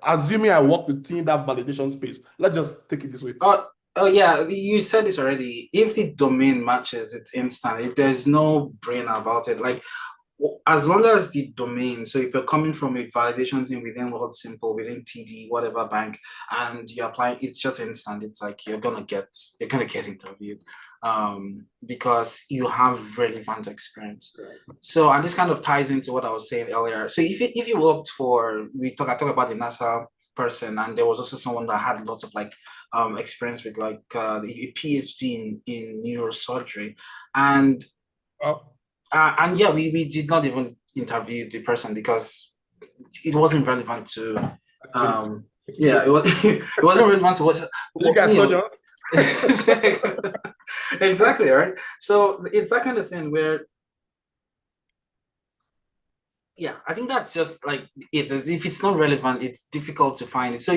B: assuming I work within that validation space. Let's just take it this way.
C: Oh yeah, you said this already. If the domain matches, it's instant. There's no brain about it. Like as long as the domain, so if you're coming from a validation team within World Simple, within TD, whatever bank, and you apply, it's just instant. It's like you're gonna get interviewed, because you have relevant experience. So, and this kind of ties into what I was saying earlier. So if you worked for, I talked about the NASA person, and there was also someone that had lots of like experience with like a PhD in neurosurgery, and yeah, we did not even interview the person because it wasn't relevant to yeah, it was it wasn't relevant to what
B: You guys
C: you
B: saw
C: know.
B: John?
C: Exactly, right? So it's that kind of thing where yeah, I think that's just like it is. If it's not relevant, it's difficult to find it. So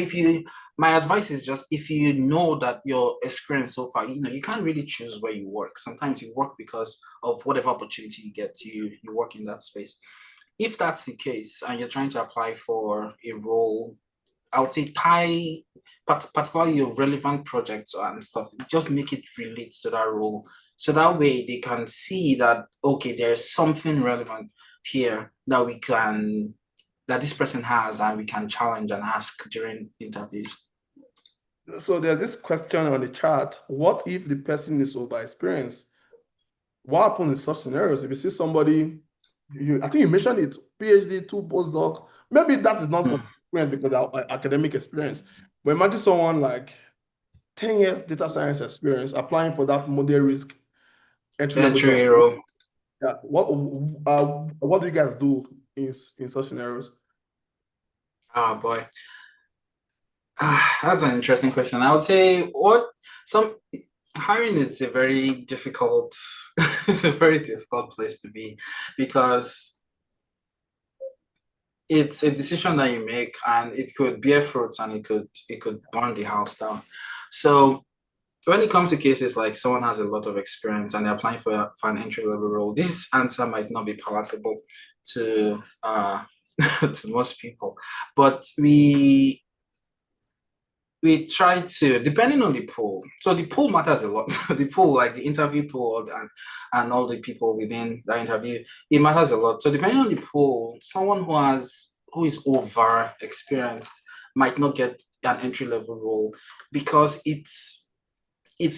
C: my advice is just if you know that your experience so far, you can't really choose where you work. Sometimes you work because of whatever opportunity you get. You work in that space. If that's the case, and you're trying to apply for a role, I would say particularly your relevant projects and stuff, just make it relate to that role. So that way they can see that, okay, there's something relevant here that this person has and we can challenge and ask during interviews.
B: So there's this question on the chat. What if the person is over experienced? What happens in such scenarios? If you see somebody, I think you mentioned it, PhD, 2 postdoc, maybe that is not for experience because of academic experience. But imagine someone like 10 years data science experience applying for that model risk entry-level job.
C: Role.
B: Yeah. What do you guys do in such scenarios?
C: Oh boy. That's an interesting question. I would say hiring is a very difficult it's a very difficult place to be because it's a decision that you make and it could bear fruits and it could burn the house down. So when it comes to cases like someone has a lot of experience and they're applying for an entry level role, this answer might not be palatable to to most people, but we try to, depending on the pool. So the pool matters a lot. The pool, like the interview pool and all the people within the interview, it matters a lot. So depending on the pool, someone who is over experienced might not get an entry level role because it's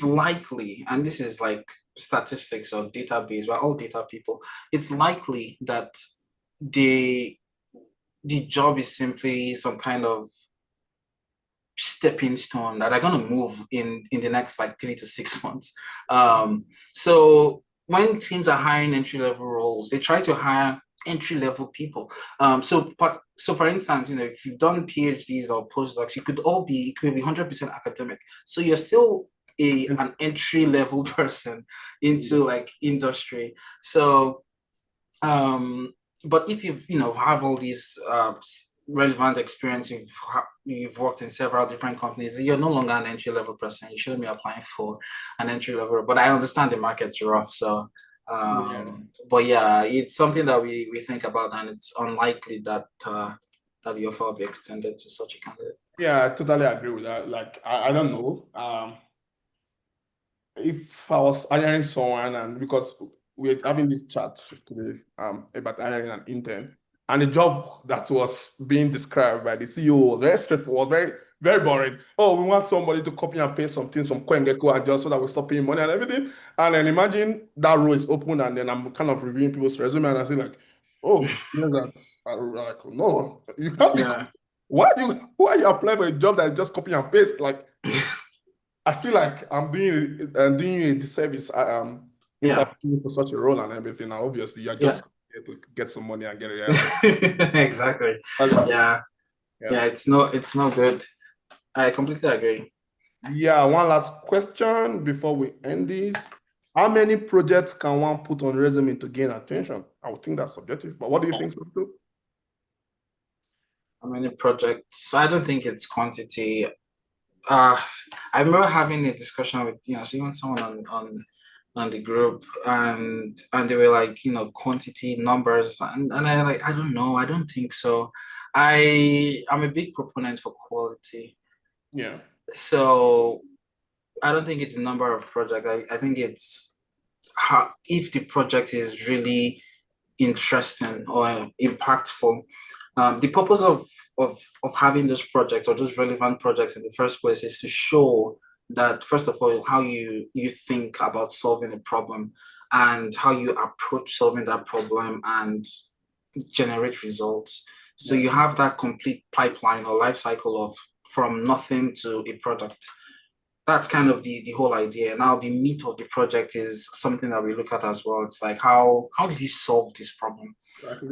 C: likely, and this is like statistics or database, we're all data people, it's likely that the job is simply some kind of stepping stone that are going to move in the next like 3 to 6 months. So when teams are hiring entry level roles, they try to hire entry level people. So for instance, if you've done PhDs or postdocs, it could be 100% academic. So you're still an entry level person into like industry. So but if have all these relevant experience, you've worked in several different companies, you're no longer an entry level person. You shouldn't be applying for an entry level. But I understand the market's rough, so but yeah, it's something that we think about, and it's unlikely that that the offer will be extended to such a candidate.
B: Yeah, I totally agree with that. Like I don't know. If I was hiring someone, and because we're having this chat today about hiring an intern, and the job that was being described by the CEO was very straightforward, very, very boring. Oh, we want somebody to copy and paste some things from CoinGecko and just so that we stop paying money and everything. And then imagine that role is open, and then I'm kind of reviewing people's resume, and I say like, oh, you know that. I'm like, no, you can't be.
C: Yeah.
B: Why are you applying for a job that is just copy and paste? Like, I feel like I'm doing a disservice
C: Yeah.
B: interviewing for such a role and everything. And obviously, you're just here to get some money and get it out.
C: Exactly. Yeah. Yeah, it's not good. I completely agree.
B: Yeah, one last question before we end this. How many projects can one put on resume to gain attention? I would think that's subjective, but what do you think, Soto?
C: How many projects? I don't think it's quantity. I remember having a discussion with even someone on the group, and they were like, quantity numbers, and I like, I don't know, I don't think so. I'm a big proponent for quality.
B: Yeah.
C: So I don't think it's the number of projects. I think it's how, if the project is really interesting or impactful. The purpose of having those projects or those relevant projects in the first place is to show that, first of all, how you think about solving a problem and how you approach solving that problem and generate results. So you have that complete pipeline or life cycle of from nothing to a product. That's kind of the whole idea. Now the meat of the project is something that we look at as well. It's like how did he solve this problem?
B: Exactly.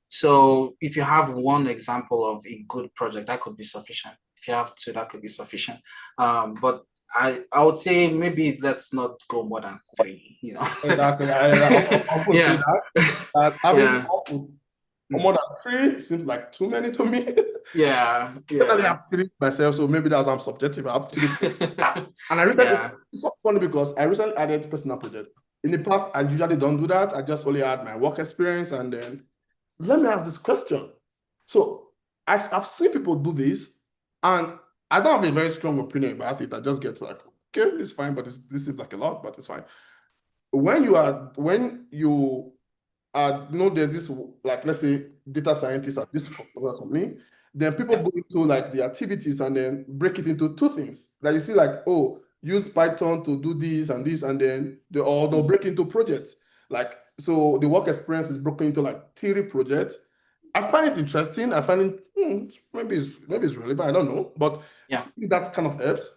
C: So if you have one example of a good project, that could be sufficient. If you have two, that could be sufficient. But I would say maybe let's not go more than three,
B: Exactly. I'll put
C: Yeah.
B: that. Having
C: Yeah.
B: more than three seems like too many to me.
C: Yeah.
B: Personally, I have three myself, so maybe that's why I'm subjective. I have three. And I recently, it's so funny because I recently added personal project. In the past, I usually don't do that. I just only add my work experience. And then let me ask this question. So I've seen people do this, and I don't have a very strong opinion about it. I just get like, okay, it's fine, but this is like a lot, but it's fine. When you there's this, like, let's say data scientists at this particular company, then people go into like the activities and then break it into two things. Like you see, like, oh, use Python to do this, and then they'll break into projects. Like, so the work experience is broken into like theory projects. I find it interesting. I find it maybe it's relevant. I don't know, but
C: Yeah.
B: that kind of helps.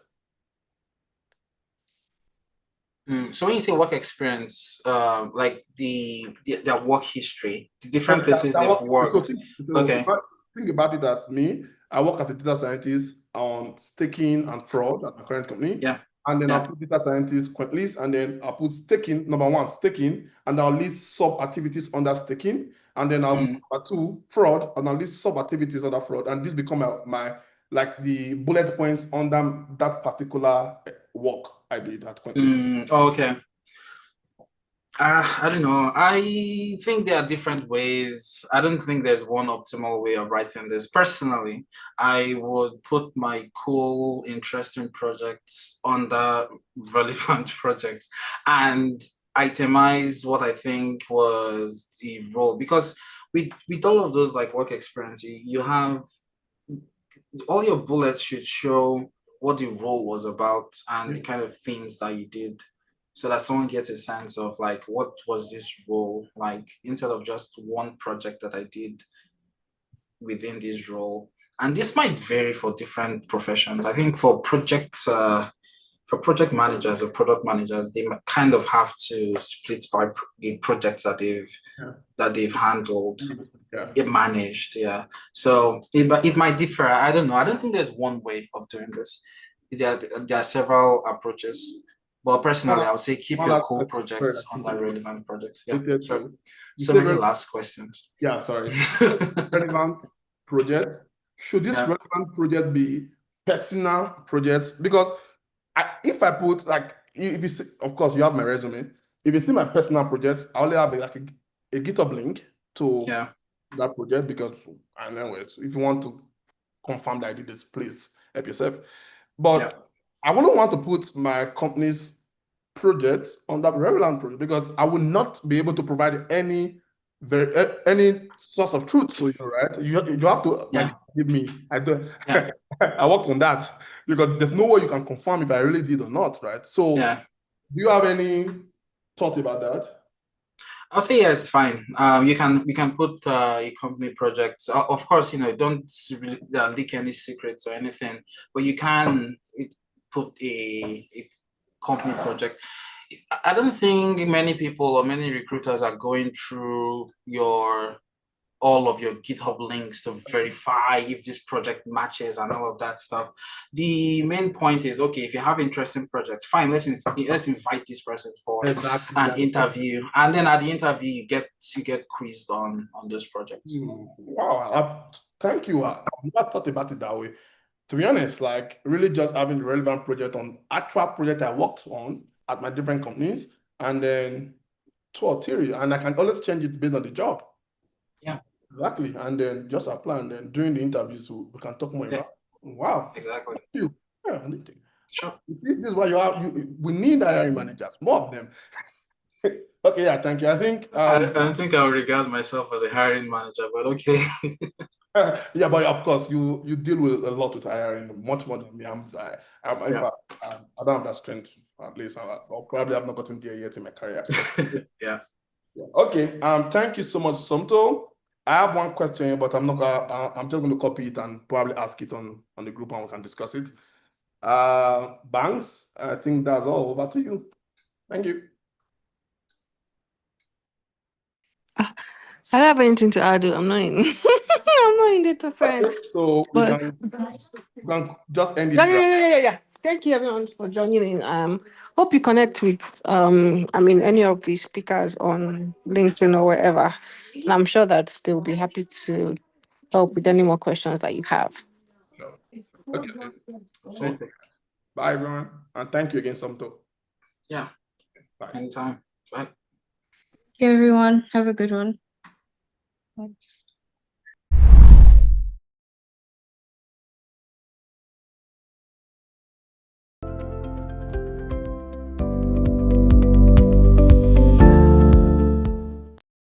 C: So when you say work experience, like their work history, the different places they've worked. Okay.
B: Think about it as me. I work as a data scientist on staking and fraud at my current company.
C: Yeah.
B: And then I'll put data scientist list, and then I'll put staking, number one, staking, and I'll list sub activities under staking. And then I'll number two, fraud, and I'll list sub activities under fraud. And this become my like the bullet points under that particular work I did at company.
C: Okay. I don't know. I think there are different ways. I don't think there's one optimal way of writing this. Personally, I would put my cool, interesting projects under relevant projects and itemize what I think was the role. Because with all of those like work experience, you have all your bullets should show what the role was about and the kind of things that you did so that someone gets a sense of like what was this role like instead of just one project that I did within this role. And this might vary for different professions. I think for project managers or product managers, they kind of have to split by the projects that they've handled, managed. Yeah. So it might differ. I don't know. I don't think there's one way of doing this. There are several approaches. But personally, I would say keep your cool projects on the relevant projects. Yeah. So many last questions.
B: Yeah, sorry. Relevant project. Should this relevant project be personal projects? Because if I put like, if you see, of course you have my resume. If you see my personal projects, I only have a GitHub link to that project because I know it. If you want to confirm that I did this, please help yourself. But I wouldn't want to put my company's project on that relevant project because I will not be able to provide any source of truth. So right, you have to give me. I don't. I worked on that because there's no way you can confirm if I really did or not, right? So, do you have any thought about that?
C: I'll say yes, it's fine. We can put a company project. Of course, don't really leak any secrets or anything, but you can put a company project. I don't think many people or many recruiters are going through all of your GitHub links to verify if this project matches and all of that stuff. The main point is, okay, if you have interesting projects, fine, let's invite this person for an interview. And then at the interview, you get quizzed on those projects.
B: Wow, thank you. I've never thought about it that way. To be honest, like really just having the relevant project on actual project I worked on at my different companies, and then to a theory, and I can always change it based on the job.
C: Yeah.
B: Exactly. And then just apply, and then during the interviews we can talk more about. Wow.
C: Exactly.
B: Thank you. Yeah,
C: sure.
B: You see, this is why we need hiring managers, more of them. Okay, yeah, thank you. I think
C: I don't think I'll regard myself as a hiring manager, but okay.
B: yeah, but of course you deal with a lot with hiring, much more than me. I don't have that strength, at least. I'll probably have not gotten there yet in my career.
C: Yeah.
B: Okay. Thank you so much, Somto. I have one question here, but I'm just going to copy it and probably ask it on the group and we can discuss it. Banks, I think that's all. Over to you. Thank you.
E: I don't have anything to add. I'm not in. I'm not in data science.
B: Okay, so we can just end it.
E: Yeah. Thank you everyone for joining in. Hope you connect with any of the speakers on LinkedIn or wherever. And I'm sure that they'll be happy to help with any more questions that you have.
B: Okay. So, bye everyone. And thank you again, Somto.
C: Yeah.
B: Bye.
C: Anytime. Bye.
D: Thank you, everyone. Have a good one. Bye.